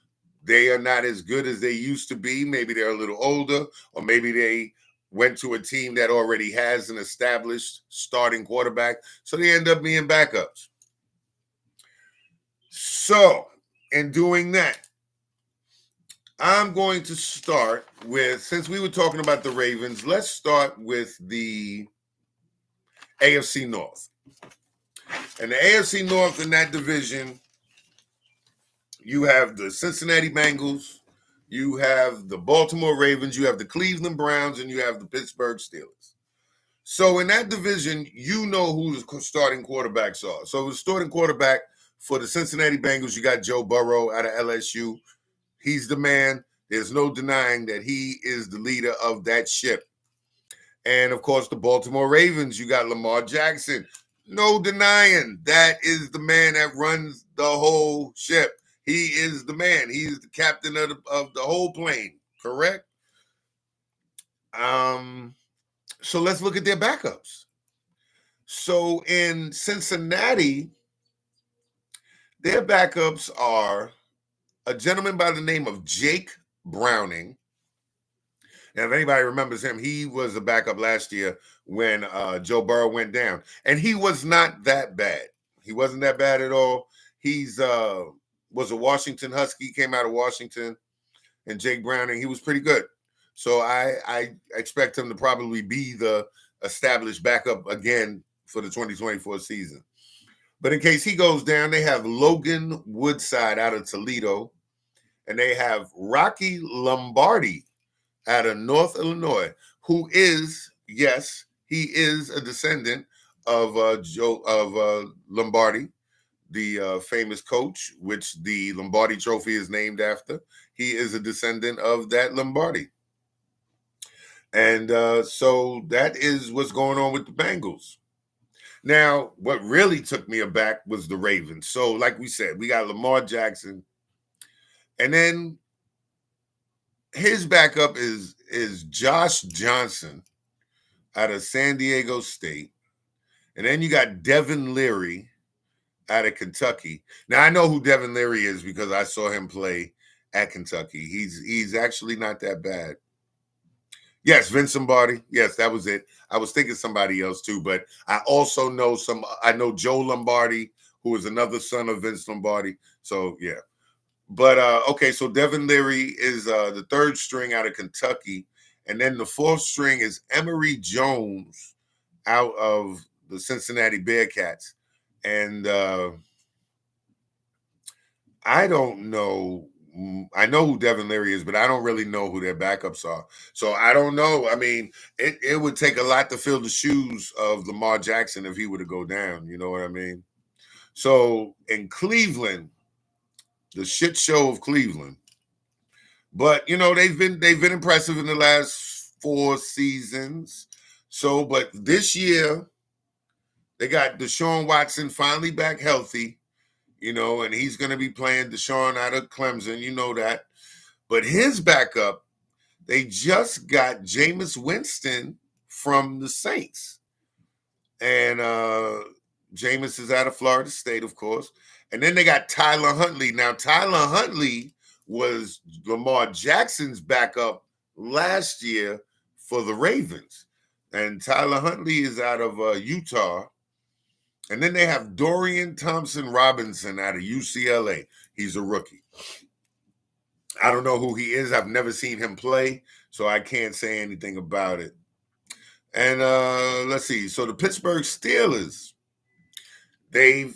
they are not as good as they used to be. Maybe they're a little older, or maybe they went to a team that already has an established starting quarterback. So they end up being backups. So in doing that, I'm going to start with, since we were talking about the Ravens, let's start with the AFC North. And the AFC North in that division, you have the Cincinnati Bengals, you have the Baltimore Ravens, you have the Cleveland Browns, and you have the Pittsburgh Steelers. So in that division, you know who the starting quarterbacks are. So the starting quarterback for the Cincinnati Bengals, you got Joe Burrow out of LSU. He's the man. There's no denying that he is the leader of that ship. And of course, the Baltimore Ravens, you got Lamar Jackson. No denying that is the man that runs the whole ship. He is the man. He is the captain of the whole plane, correct? So let's look at their backups. So in Cincinnati, their backups are a gentleman by the name of Jake Browning. Now, if anybody remembers him, he was a backup last year when Joe Burrow went down. And he was not that bad. He wasn't that bad at all. He's was a Washington Husky, came out of Washington. And Jake Browning, he was pretty good. So I expect him to probably be the established backup again for the 2024 season. But in case he goes down, they have Logan Woodside out of Toledo. And they have Rocky Lombardi out of North Illinois, who is, yes, he is a descendant of Lombardi, the famous coach, which the Lombardi Trophy is named after. He is a descendant of that Lombardi. And so that is what's going on with the Bengals. Now, what really took me aback was the Ravens. So, like we said, we got Lamar Jackson. And then his backup is Josh Johnson out of San Diego State. And then you got Devin Leary out of Kentucky. Now, I know who Devin Leary is because I saw him play at Kentucky. He's actually not that bad. Yes, Vince Lombardi. Yes, that was it. I was thinking somebody else too, but I also know I know Joe Lombardi, who is another son of Vince Lombardi. So, yeah. But, okay, so Devin Leary is the third string out of Kentucky. And then the fourth string is Emory Jones out of the Cincinnati Bearcats. And I don't know. I know who Devin Leary is, but I don't really know who their backups are. So I don't know. I mean, it would take a lot to fill the shoes of Lamar Jackson if he were to go down. You know what I mean? So in Cleveland, the shit show of Cleveland. But, you know, they've been impressive in the last 4 seasons. So, but this year, they got Deshaun Watson finally back healthy, you know, and he's going to be playing Deshaun out of Clemson. You know that. But his backup, they just got Jameis Winston from the Saints. And Jameis is out of Florida State, of course. And then they got Tyler Huntley. Now, Tyler Huntley was Lamar Jackson's backup last year for the Ravens. And Tyler Huntley is out of Utah. And then they have Dorian Thompson-Robinson out of UCLA. He's a rookie. I don't know who he is. I've never seen him play, so I can't say anything about it. And let's see. So the Pittsburgh Steelers, they've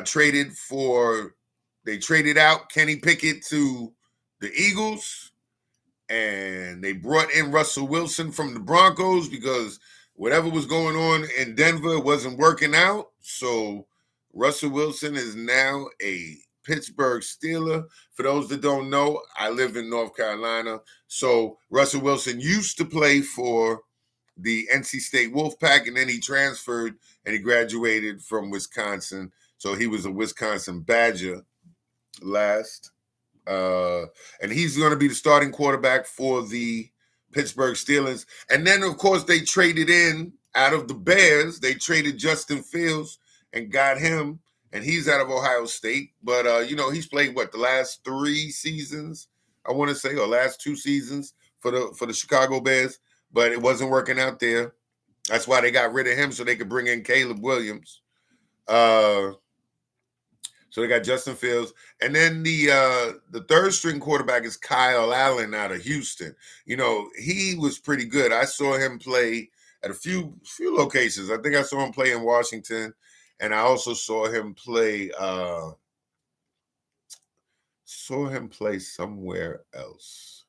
traded out Kenny Pickett to the Eagles. and they brought in Russell Wilson from the Broncos because whatever was going on in Denver wasn't working out. So Russell Wilson is now a Pittsburgh Steeler. For those that don't know, I live in North Carolina. So Russell Wilson used to play for the NC State Wolfpack, and then he transferred and he graduated from Wisconsin. So he was a Wisconsin Badger last. And he's going to be the starting quarterback for the Pittsburgh Steelers. And then, of course, they traded in out of the Bears. They traded Justin Fields and got him, and he's out of Ohio State. But, he's played, the last 3 seasons, I want to say, or last 2 seasons for the Chicago Bears. But it wasn't working out there. That's why they got rid of him so they could bring in Caleb Williams. So they got Justin Fields. And then the third string quarterback is Kyle Allen out of Houston. He was pretty good. I saw him play at a few locations. I think I saw him play in Washington, and I also saw him play somewhere else.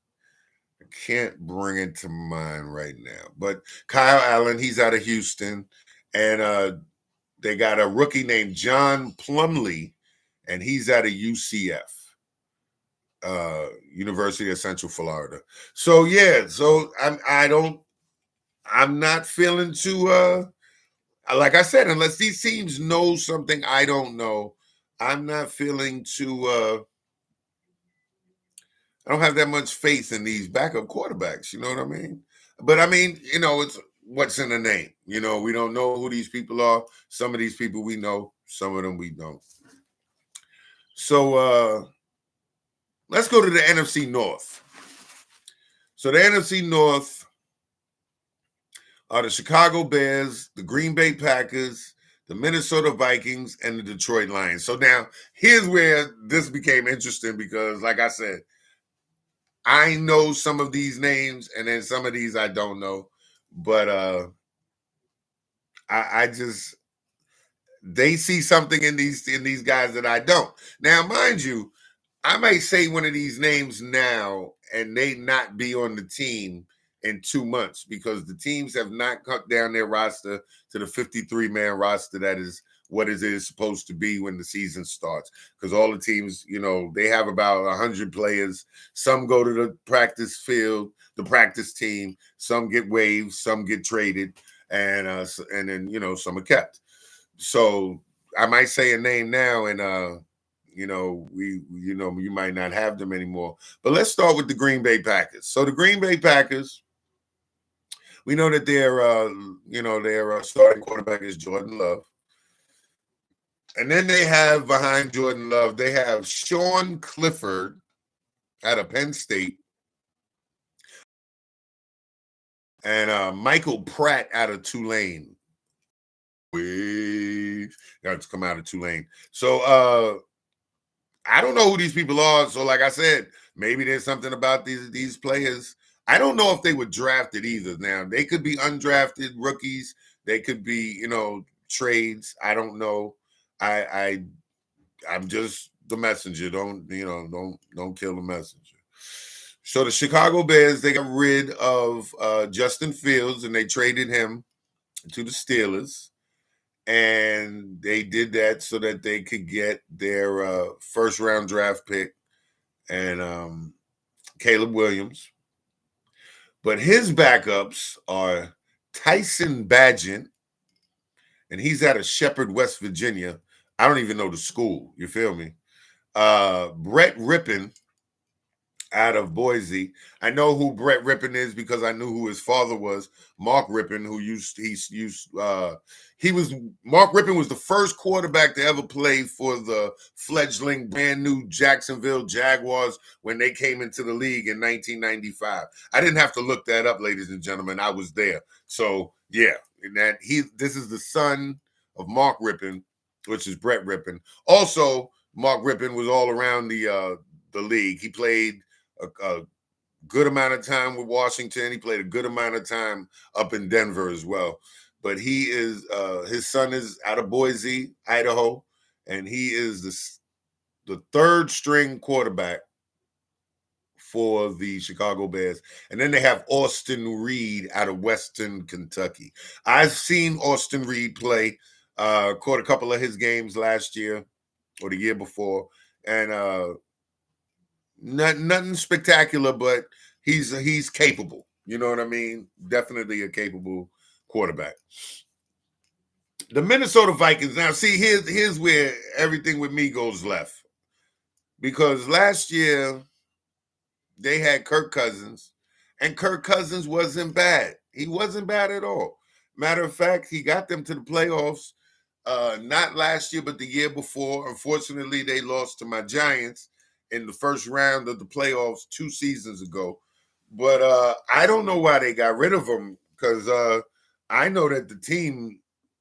I can't bring it to mind right now. But Kyle Allen, he's out of Houston, and they got a rookie named John Plumlee, and he's out of UCF, University of Central Florida. So I'm not feeling too like I said, unless these teams know something I don't know, I'm not feeling too I don't have that much faith in these backup quarterbacks, you know what I mean? But I mean, it's what's in the name. We don't know who these people are. Some of these people we know, some of them we don't. So let's go to the NFC North. So the NFC North are the Chicago Bears, the Green Bay Packers, the Minnesota Vikings, and the Detroit Lions. So now here's where this became interesting because, like I said, I know some of these names, and then some of these I don't know. But I just they see something in these guys that I don't. Now, mind you, I might say one of these names now and they not be on the team in 2 months because the teams have not cut down their roster to the 53-man roster that is what it is supposed to be when the season starts. Because all the teams, they have about 100 players. Some go to the practice field, the practice team. Some get waived, some get traded, and then some are kept. So I might say a name now, and you might not have them anymore. But let's start with the Green Bay Packers. So the Green Bay Packers, we know that their starting quarterback is Jordan Love. And then they have behind Jordan Love, they have Sean Clifford out of Penn State and Michael Pratt out of Tulane. Got to come out of Tulane. So I don't know who these people are. So like I said, maybe there's something about these players. I don't know if they were drafted either. Now, they could be undrafted rookies. They could be, trades. I don't know. I'm just the messenger. Don't kill the messenger. So the Chicago Bears, they got rid of Justin Fields and they traded him to the Steelers. And they did that so that they could get their first round draft pick and Caleb Williams. But his backups are Tyson Bagent, and he's out of Shepherd, West Virginia. I don't even know the school. You feel me? Brett Rippon out of Boise. I know who Brett Rippon is because I knew who his father was, Mark Rippon, who Mark Rippon was the first quarterback to ever play for the fledgling brand new Jacksonville Jaguars when they came into the league in 1995. I didn't have to look that up, ladies and gentlemen. I was there. So yeah, this is the son of Mark Rippon, which is Brett Rippon. Also, Mark Rippon was all around the league. He played a good amount of time with Washington. He played a good amount of time up in Denver as well. But he is his son is out of Boise, Idaho, and he is the third string quarterback for the Chicago Bears. And then they have Austin Reed out of Western Kentucky. I've seen Austin Reed play, caught a couple of his games last year or the year before, and nothing spectacular, but he's capable. You know what I mean? Definitely a capable quarterback. The Minnesota Vikings. Now, see, here's where everything with me goes left. Because last year they had Kirk Cousins, and Kirk Cousins wasn't bad. He wasn't bad at all. Matter of fact, he got them to the playoffs, not last year, but the year before. Unfortunately, they lost to my Giants in the first round of the playoffs 2 seasons ago. But I don't know why they got rid of him, because I know that the team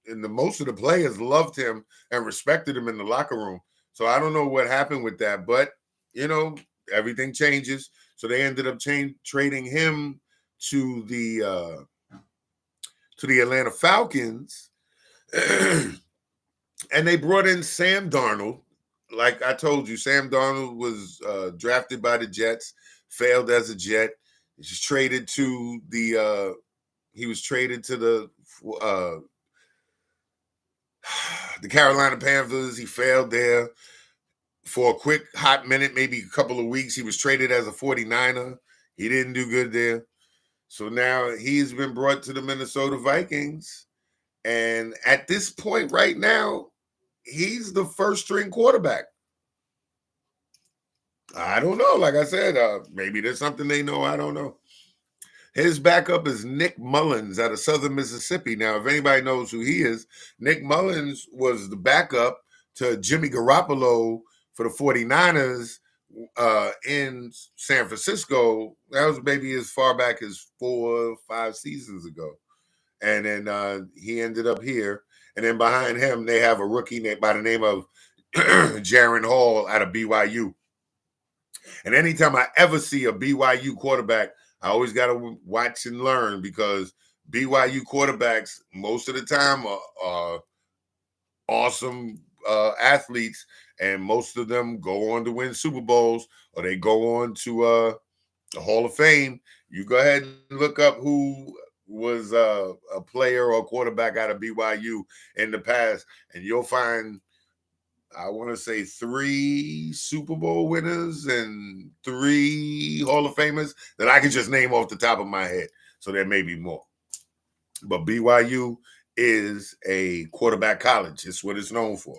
and most of the players loved him and respected him in the locker room. So I don't know what happened with that, but everything changes. So they ended up trading him to the Atlanta Falcons, and they brought in Sam Darnold. Like I told you, Sam Darnold was drafted by the Jets, failed as a Jet. He was traded to the the Carolina Panthers. He failed there for a quick hot minute, maybe a couple of weeks. He was traded as a 49er. He didn't do good there. So now he's been brought to the Minnesota Vikings. And at this point right now, he's the first string quarterback. I don't know. Like I said, maybe there's something they know. I don't know. His backup is Nick Mullins out of Southern Mississippi. Now, if anybody knows who he is, Nick Mullins was the backup to Jimmy Garoppolo for the 49ers in San Francisco. That was maybe as far back as 4 or 5 seasons ago. And then he ended up here. And then behind him, they have a rookie by the name of Jaron Hall out of BYU. And anytime I ever see a BYU quarterback, I always got to watch and learn, because BYU quarterbacks most of the time are awesome athletes, and most of them go on to win Super Bowls, or they go on to the Hall of Fame. You go ahead and look up who was a player or quarterback out of BYU in the past, and you'll find, I want to say, 3 Super Bowl winners and 3 Hall of Famers that I can just name off the top of my head. So there may be more. But BYU is a quarterback college. It's what it's known for.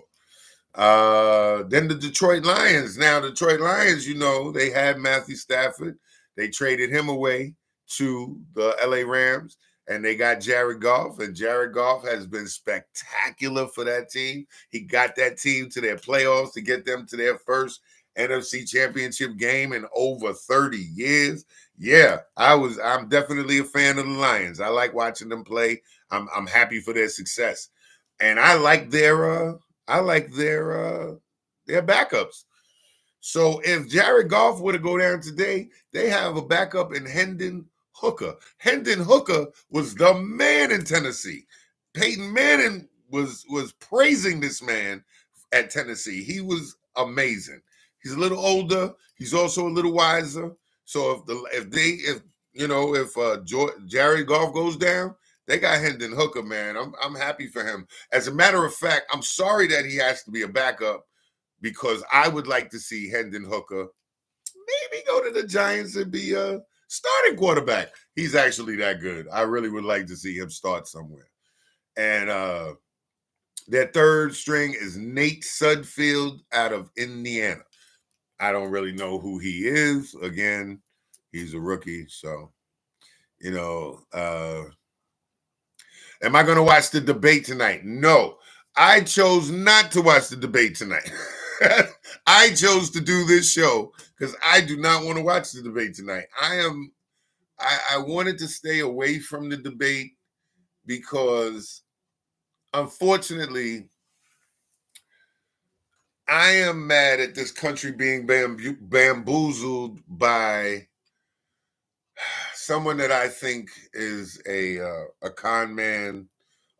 Then the Detroit Lions. Now, the Detroit Lions, they had Matthew Stafford. They traded him away to the LA Rams, and they got Jared Goff, and Jared Goff has been spectacular for that team. He got that team to their playoffs to get them to their first NFC Championship game in over 30 years. Yeah, I'm definitely a fan of the Lions. I like watching them play. I'm happy for their success. And I like their backups. So if Jared Goff were to go down today, they have a backup in Hendon Hooker. Hendon Hooker was the man in Tennessee. Peyton Manning was praising this man at Tennessee. He was amazing. He's a little older. He's also a little wiser. So if Jared Goff goes down, they got Hendon Hooker, man. I'm happy for him. As a matter of fact, I'm sorry that he has to be a backup, because I would like to see Hendon Hooker maybe go to the Giants and be a starting quarterback. He's actually that good. I really would like to see him start somewhere. And their third string is Nate Sudfeld out of Indiana. I don't really know who he is. Again, he's a rookie. So, am I going to watch the debate tonight? No. I chose not to watch the debate tonight. I chose to do this show because I do not want to watch the debate tonight. I wanted to stay away from the debate because, unfortunately, I am mad at this country being bamboozled by someone that I think is a con man,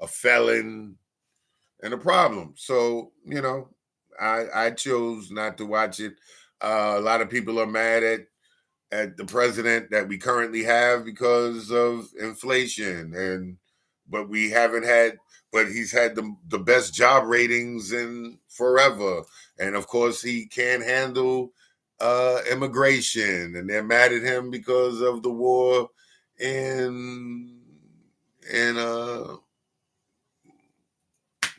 a felon, and a problem. So, I chose not to watch it. A lot of people are mad at at the president that we currently have because of inflation, but we haven't had, but he's had the best job ratings in forever. And of course he can't handle immigration, and they're mad at him because of the war in in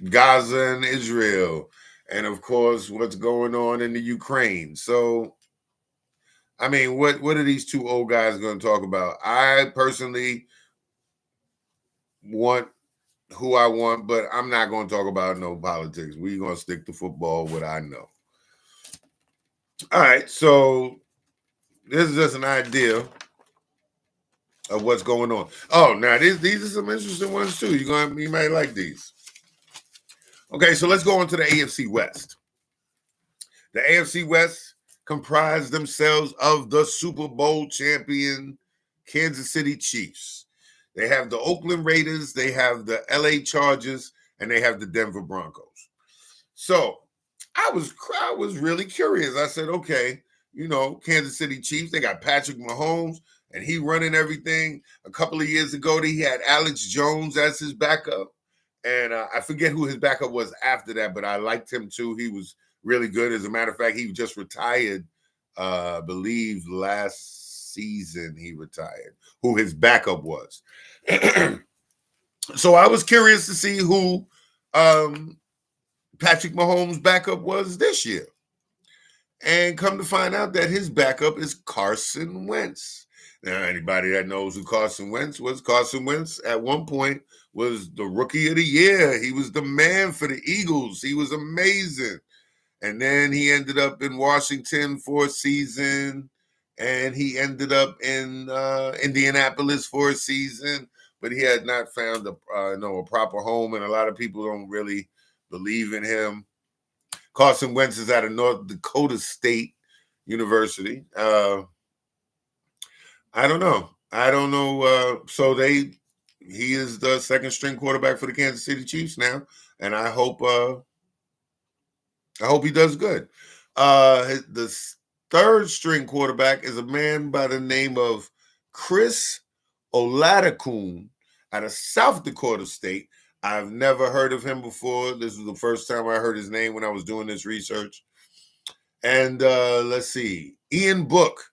Gaza and Israel, and of course what's going on in the Ukraine. So I mean, what are these two old guys going to talk about? I personally want who I want, but I'm not going to talk about no politics. We're going to stick to football, what I know. All right, so this is just an idea of what's going on. Oh, now these are some interesting ones too. You might like these. Okay, so let's go on to the AFC West. The AFC West comprise themselves of the Super Bowl champion Kansas City Chiefs. They have the Oakland Raiders, they have the LA Chargers, and they have the Denver Broncos. So I was really curious. I said, okay, Kansas City Chiefs, they got Patrick Mahomes, and he running everything. A couple of years ago, he had Alex Jones as his backup. And I forget who his backup was after that, but I liked him too. He was really good. As a matter of fact, he just retired, I believe last season he retired, who his backup was. So I was curious to see who Patrick Mahomes' backup was this year. And come to find out that his backup is Carson Wentz. Now, anybody that knows who Carson Wentz at one point was the rookie of the year. He was the man for the Eagles. He was amazing. And then he ended up in Washington for a season, and he ended up in Indianapolis for a season, but he had not found a proper home, and a lot of people don't really believe in him. Carson Wentz is out of North Dakota State University. I don't know. So he is the second string quarterback for the Kansas City Chiefs now, and I hope he does good. The third string quarterback is a man by the name of Chris Oladokun out of South Dakota State. I've never heard of him before. This was the first time I heard his name when I was doing this research. And let's see. Ian Book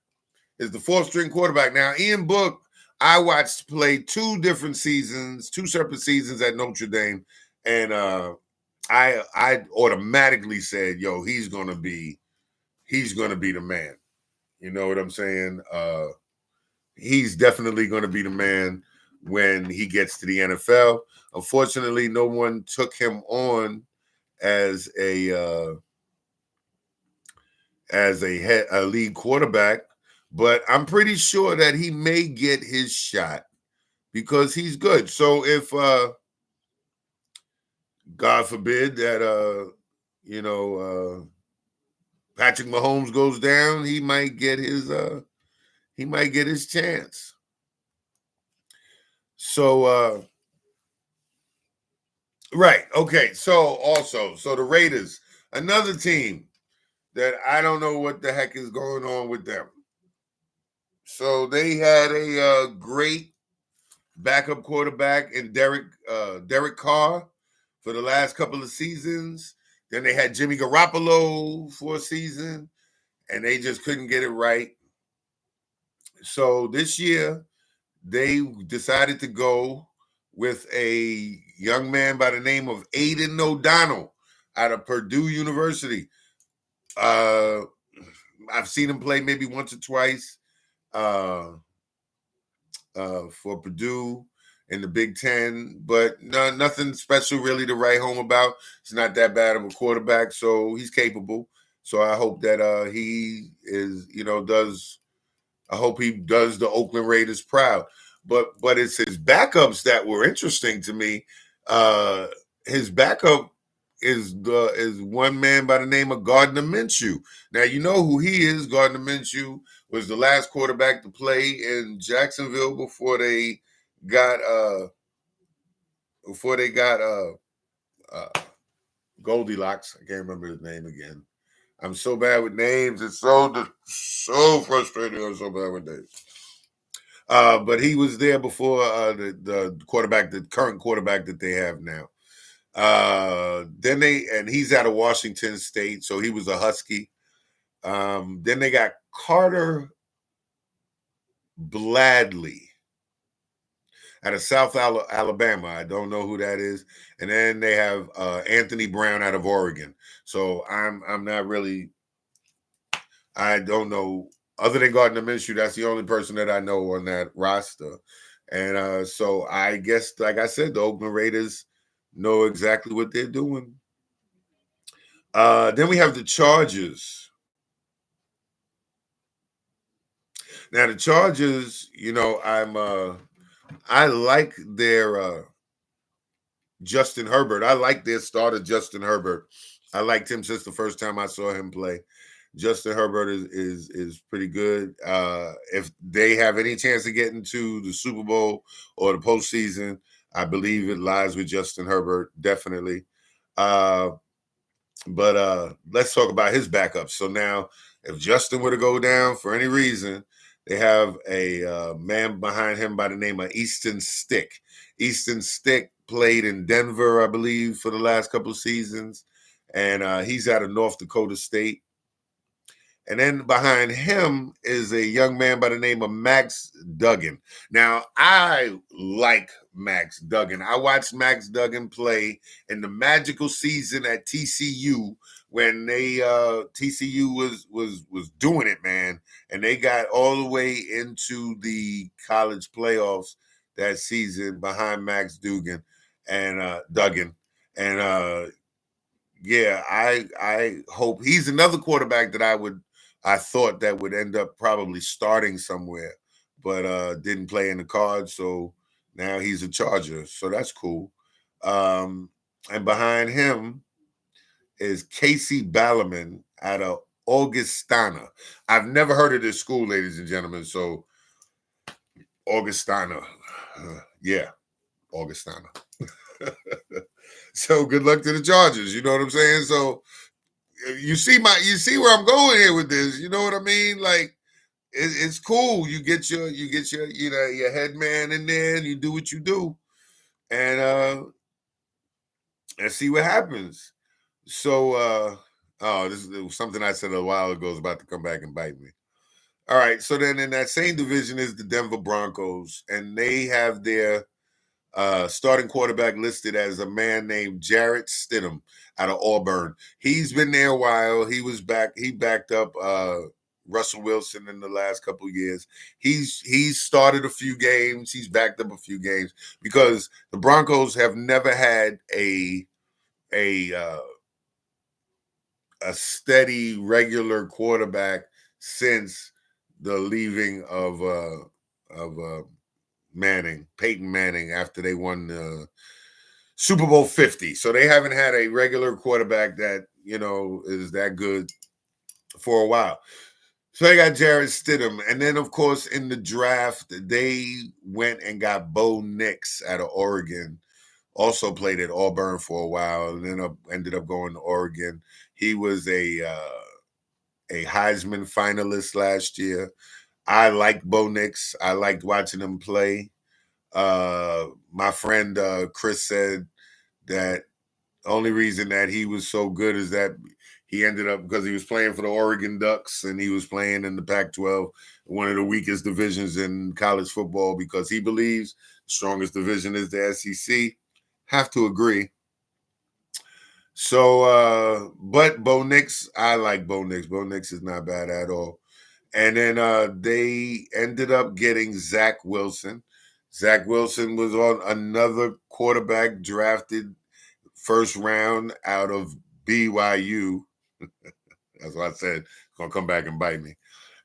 is the fourth string quarterback. Now, Ian Book, I watched play two separate seasons at Notre Dame. And I automatically said, yo, he's gonna be the man. You know what I'm saying? He's definitely gonna be the man when he gets to the NFL. Unfortunately, no one took him on as a lead quarterback, but I'm pretty sure that he may get his shot because he's good. So if God forbid that Patrick Mahomes goes down, he might get his chance. So right, okay. So the Raiders, another team that I don't know what the heck is going on with them. So they had a great backup quarterback in Derek Carr for the last couple of seasons. Then they had Jimmy Garoppolo for a season, and they just couldn't get it right. So this year, they decided to go with a young man by the name of Aiden O'Donnell out of Purdue University. I've seen him play maybe once or twice for Purdue in the Big Ten, but nothing special really to write home about. He's not that bad of a quarterback, so he's capable. So I hope that he is, I hope he does the Oakland Raiders proud. But it's his backups that were interesting to me. His backup is one man by the name of Gardner Minshew. Now you know who he is. Gardner Minshew was the last quarterback to play in Jacksonville before they got Goldilocks. I can't remember his name again. I'm so bad with names. It's so frustrating. I'm so bad with names. But he was there before the quarterback, the current quarterback that they have now. And he's out of Washington State, so he was a Husky. Then they got Carter Bladley out of South Alabama. I don't know who that is. And then they have Anthony Brown out of Oregon. So I'm not really. I don't know. Other than Gardner Minshew, that's the only person that I know on that roster. And so I guess, like I said, the Oakland Raiders know exactly what they're doing. Then we have the Chargers. Now the Chargers, I like their Justin Herbert. I like their starter, Justin Herbert. I liked him since the first time I saw him play. Justin Herbert is pretty good. If they have any chance of getting to the Super Bowl or the postseason, I believe it lies with Justin Herbert, definitely. But let's talk about his backups. So now, if Justin were to go down for any reason, they have a man behind him by the name of Easton Stick. Easton Stick played in Denver, I believe, for the last couple of seasons, and he's out of North Dakota State. And then behind him is a young man by the name of Max Duggan. Now, I like Max Duggan. I watched Max Duggan play in the magical season at TCU when they TCU was doing it, man, and they got all the way into the college playoffs that season behind Max Duggan and Duggan. And yeah, I hope he's another quarterback that I thought that would end up probably starting somewhere, but didn't play in the cards. So now he's a Charger. So that's cool. And behind him is Casey Ballerman out of Augustana. I've never heard of this school, ladies and gentlemen. So Augustana. Yeah, Augustana. So good luck to the Chargers. You know what I'm saying? So you see where I'm going here with this. You know what I mean? Like it's cool. You get your your head man in there and you do what you do. And see what happens. So this is something I said a while ago is about to come back and bite me. All right, so then in that same division is the Denver Broncos, and they have their starting quarterback listed as a man named Jarrett Stidham out of Auburn. He's been there a while. He was back. He backed up Russell Wilson in the last couple of years. He's started a few games. He's backed up a few games because the Broncos have never had a uh, a steady regular quarterback since the leaving of Peyton Manning, after they won the Super Bowl 50. So they haven't had a regular quarterback that, is that good for a while. So they got Jarrett Stidham. And then, of course, in the draft, they went and got Bo Nix out of Oregon. Also played at Auburn for a while, and then ended up going to Oregon. He was a Heisman finalist last year. I liked Bo Nix. I liked watching him play. My friend Chris said that the only reason that he was so good is that he ended up because he was playing for the Oregon Ducks and he was playing in the Pac-12, one of the weakest divisions in college football, because he believes the strongest division is the SEC. Have to agree. So, but Bo Nix, I like Bo Nix. Bo Nix is not bad at all. And then they ended up getting Zach Wilson. Zach Wilson was on another quarterback drafted first round out of BYU. That's what I said. It's going to come back and bite me.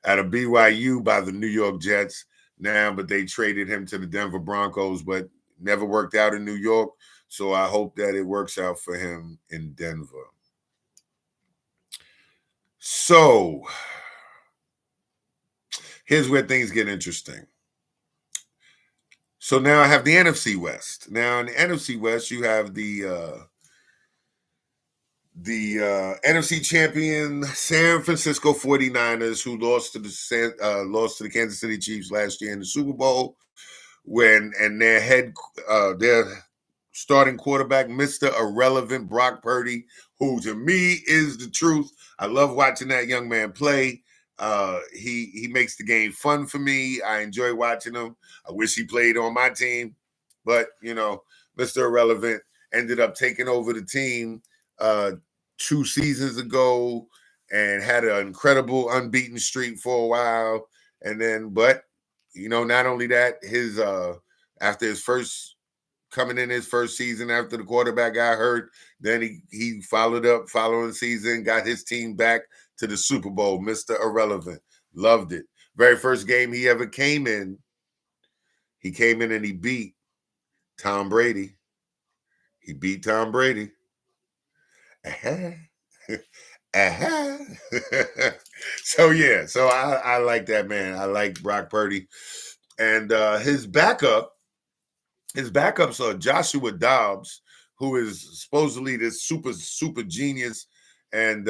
Out of BYU by the New York Jets now, but they traded him to the Denver Broncos, but never worked out in New York. So I hope that it works out for him in Denver. So here's where things get interesting. So now I have the NFC West. Now in the NFC West, you have the the NFC champion San Francisco 49ers, who lost to the Kansas City Chiefs last year in the Super Bowl, and their starting quarterback, Mr. Irrelevant Brock Purdy, who to me is the truth. I love watching that young man play. He makes the game fun for me. I enjoy watching him. I wish he played on my team, but Mr. Irrelevant ended up taking over the team 2 seasons ago and had an incredible unbeaten streak for a while. And then, but not only that, his after his first coming in his first season after the quarterback got hurt, then he followed up following season, got his team back to the Super Bowl. Mr. Irrelevant, loved it. Very first game he ever came in, and he beat Tom Brady. He beat Tom Brady. So I like that man. I like Brock Purdy, and his backups are Joshua Dobbs, who is supposedly this super genius, and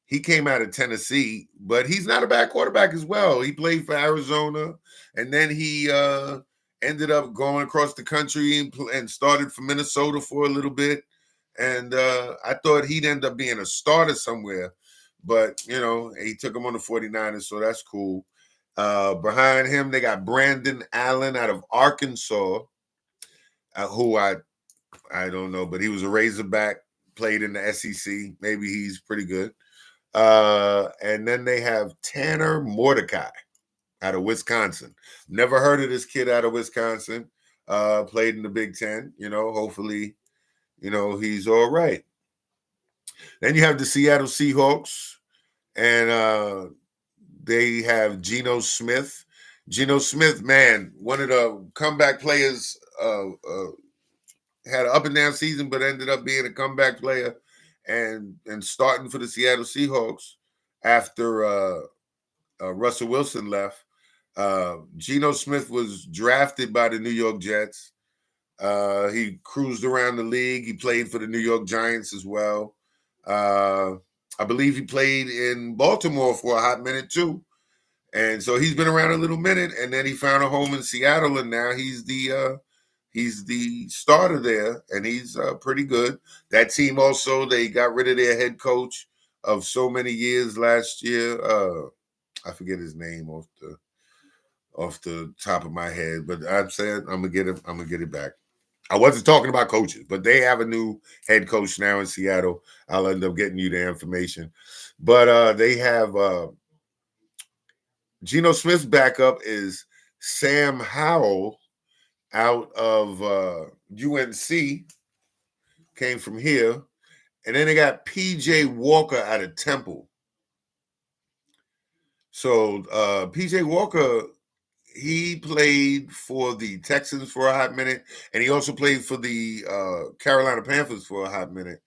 he came out of Tennessee, but he's not a bad quarterback as well. He played for Arizona, and then he ended up going across the country and started for Minnesota for a little bit. And I thought he'd end up being a starter somewhere, but he took him on the 49ers, so that's cool. Behind him, they got Brandon Allen out of Arkansas, who I don't know, but he was a Razorback, played in the SEC. Maybe he's pretty good. And then they have Tanner Mordecai out of Wisconsin. Never heard of this kid out of Wisconsin. Played in the Big Ten. Hopefully, he's all right. Then you have the Seattle Seahawks, and they have Geno Smith. Geno Smith, man, one of the comeback players. Had an up and down season, but ended up being a comeback player and starting for the Seattle Seahawks after Russell Wilson left. Geno Smith was drafted by the New York Jets. He cruised around the league. He played for the New York Giants as well. I believe he played in Baltimore for a hot minute too. And so he's been around a little minute, and then he found a home in Seattle, and now he's the starter there, and he's pretty good. That team also, they got rid of their head coach of so many years last year. I forget his name off the top of my head, but I'm saying I'm gonna get it back. I wasn't talking about coaches, but they have a new head coach now in Seattle. I'll end up getting you the information. But they have Geno Smith's backup is Sam Howell out of UNC, came from here. And then they got PJ Walker out of Temple. So PJ Walker, he played for the Texans for a hot minute, and he also played for the Carolina Panthers for a hot minute.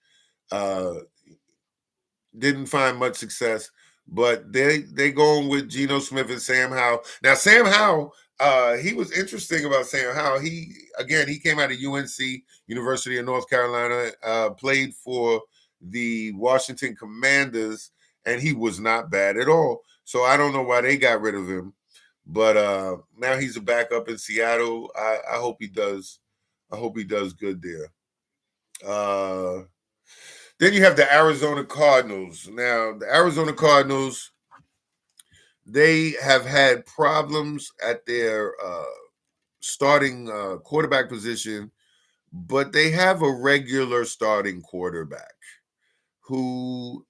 Didn't find much success, but they going with Geno Smith and Sam Howell. Now Sam Howell, he was interesting about Sam Howell. He came out of UNC, University of North Carolina, played for the Washington Commanders, and he was not bad at all. So I don't know why they got rid of him, but now he's a backup in Seattle. I hope he does. I hope he does good there. Then you have the Arizona Cardinals. Now, the Arizona Cardinals, they have had problems at their starting quarterback position, but they have a regular starting quarterback who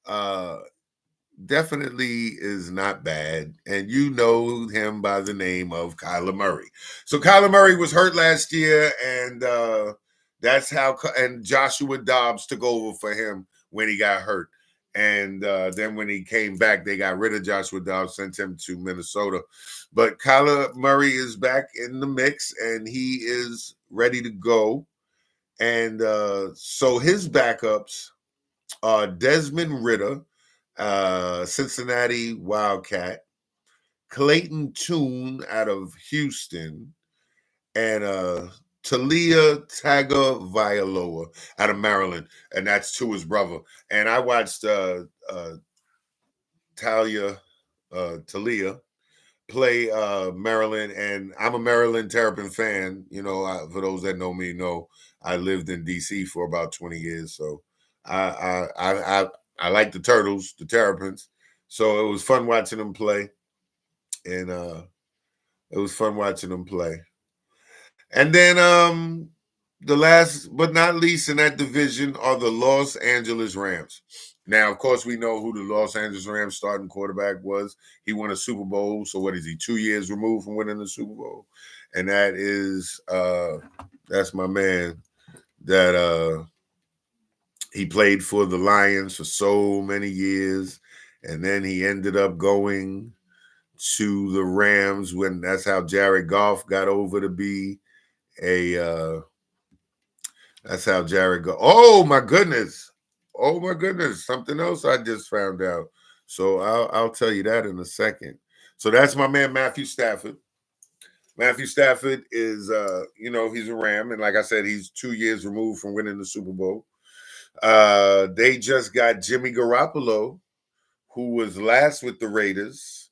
definitely is not bad. And you know him by the name of Kyler Murray. So Kyler Murray was hurt last year, and that's how, and Joshua Dobbs took over for him when he got hurt. And then when he came back, they got rid of Joshua Dobbs, sent him to Minnesota. But Kyler Murray is back in the mix, and he is ready to go. And so his backups are Desmond Ridder, Cincinnati Wildcat, Clayton Tune out of Houston, and Talia Tagovailoa out of Maryland, and that's to his brother. And I watched Talia play Maryland, and I'm a Maryland Terrapin fan. For those that know I lived in DC for about 20 years, so I like the Turtles, the Terrapins. So it was fun watching them play, and it was fun watching them play. And then the last but not least in that division are the Los Angeles Rams. Now, of course, we know who the Los Angeles Rams starting quarterback was. He won a Super Bowl. So what is he, 2 years removed from winning the Super Bowl? And that's my man that he played for the Lions for so many years. And then he ended up going to the Rams when that's how Jared Goff got over to be a that's how Jared go. Oh my goodness. Oh my goodness. Something else I just found out. So I'll tell you that in a second. So that's my man Matthew Stafford. Matthew Stafford is he's a Ram, and like I said, he's 2 years removed from winning the Super Bowl. They just got Jimmy Garoppolo, who was last with the Raiders.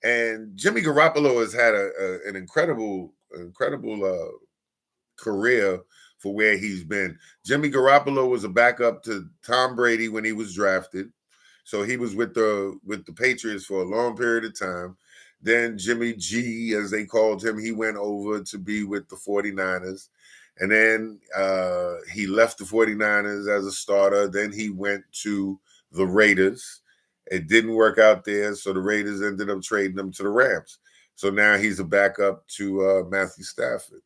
And Jimmy Garoppolo has had an incredible career for where he's been. Jimmy Garoppolo was a backup to Tom Brady when he was drafted. So he was with the Patriots for a long period of time. Then Jimmy G, as they called him, he went over to be with the 49ers. And then he left the 49ers as a starter. Then he went to the Raiders. It didn't work out there, so the Raiders ended up trading him to the Rams. So now he's a backup to Matthew Stafford.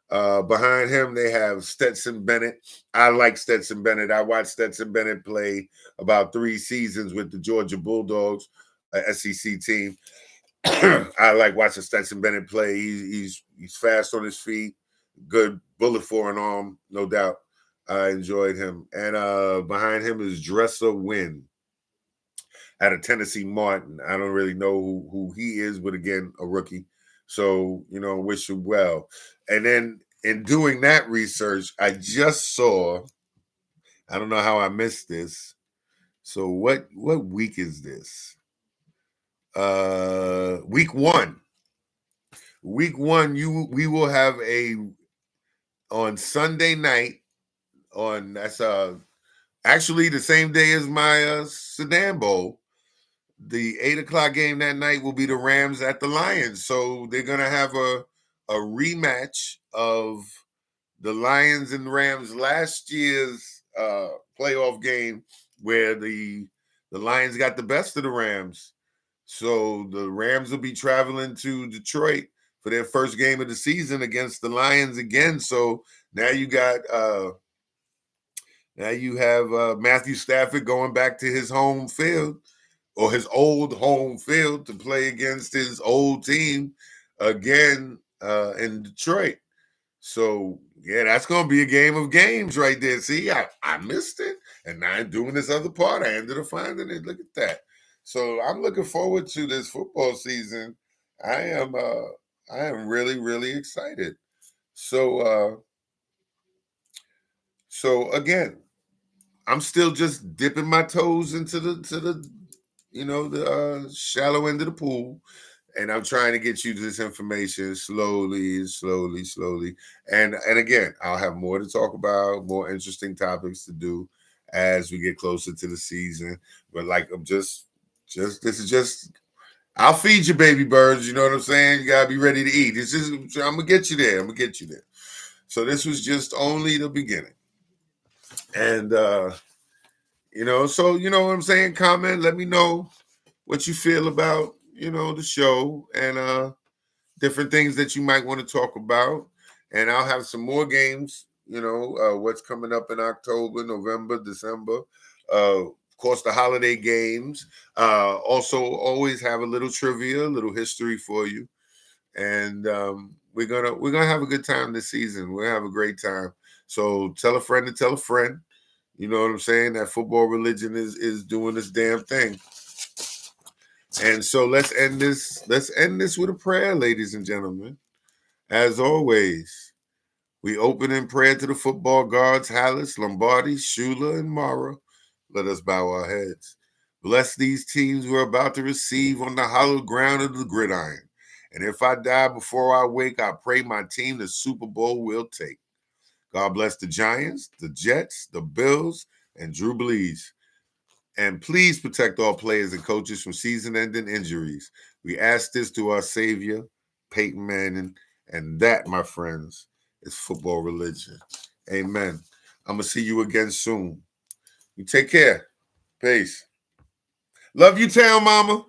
Behind him, they have Stetson Bennett. I like Stetson Bennett. I watched Stetson Bennett play about 3 seasons with the Georgia Bulldogs, SEC team. I like watching Stetson Bennett play. He's fast on his feet, good bullet for an arm, no doubt. I enjoyed him. And behind him is Dresser Wynn out of Tennessee Martin. I don't really know who he is, but again, a rookie. So, wish him well. And then in doing that research, I just saw, I don't know how I missed this. So what week is this? Week 1. Week 1, we will have on Sunday night that's actually the same day as my Sedan Bowl. The 8:00 game that night will be the Rams at the Lions. So they're gonna have a rematch of the Lions and Rams last year's playoff game where the Lions got the best of the Rams. So the Rams will be traveling to Detroit for their first game of the season against the Lions again. So now you have Matthew Stafford going back to his home field or his old home field to play against his old team again in Detroit. So, yeah, that's going to be a game of games right there. See, I missed it, and now I'm doing this other part. I ended up finding it. Look at that. So I'm looking forward to this football season. I am really, really excited. So again, I'm still just dipping my toes into the shallow end of the pool. And I'm trying to get you this information slowly. And again, I'll have more to talk about, more interesting topics to do as we get closer to the season. But like I'm just this is just I'll feed you, baby birds. You know what I'm saying? You gotta be ready to eat. I'm gonna get you there. So this was just only the beginning. And so you know what I'm saying? Comment, let me know what you feel about, the show and different things that you might want to talk about. And I'll have some more games, what's coming up in October, November, December. Of course, the holiday games. Also, always have a little trivia, a little history for you. And we're gonna have a good time this season. We'll have a great time. So tell a friend to tell a friend. You know what I'm saying? That football religion is doing this damn thing. And so let's end this with a prayer, ladies and gentlemen. As always, We open in prayer to the football gods, Hallis, Lombardi, Shula, and Mara. Let us bow our heads. Bless these teams we're about to receive on the hallowed ground of the gridiron. And if I die before I wake, I pray my team the Super Bowl will take. God bless the Giants, the Jets, the Bills, and Drew Brees. And please protect all players and coaches from season-ending injuries. We ask this to our Savior, Peyton Manning, and that, my friends, is football religion. Amen. I'm going to see you again soon. You take care. Peace. Love you, town mama.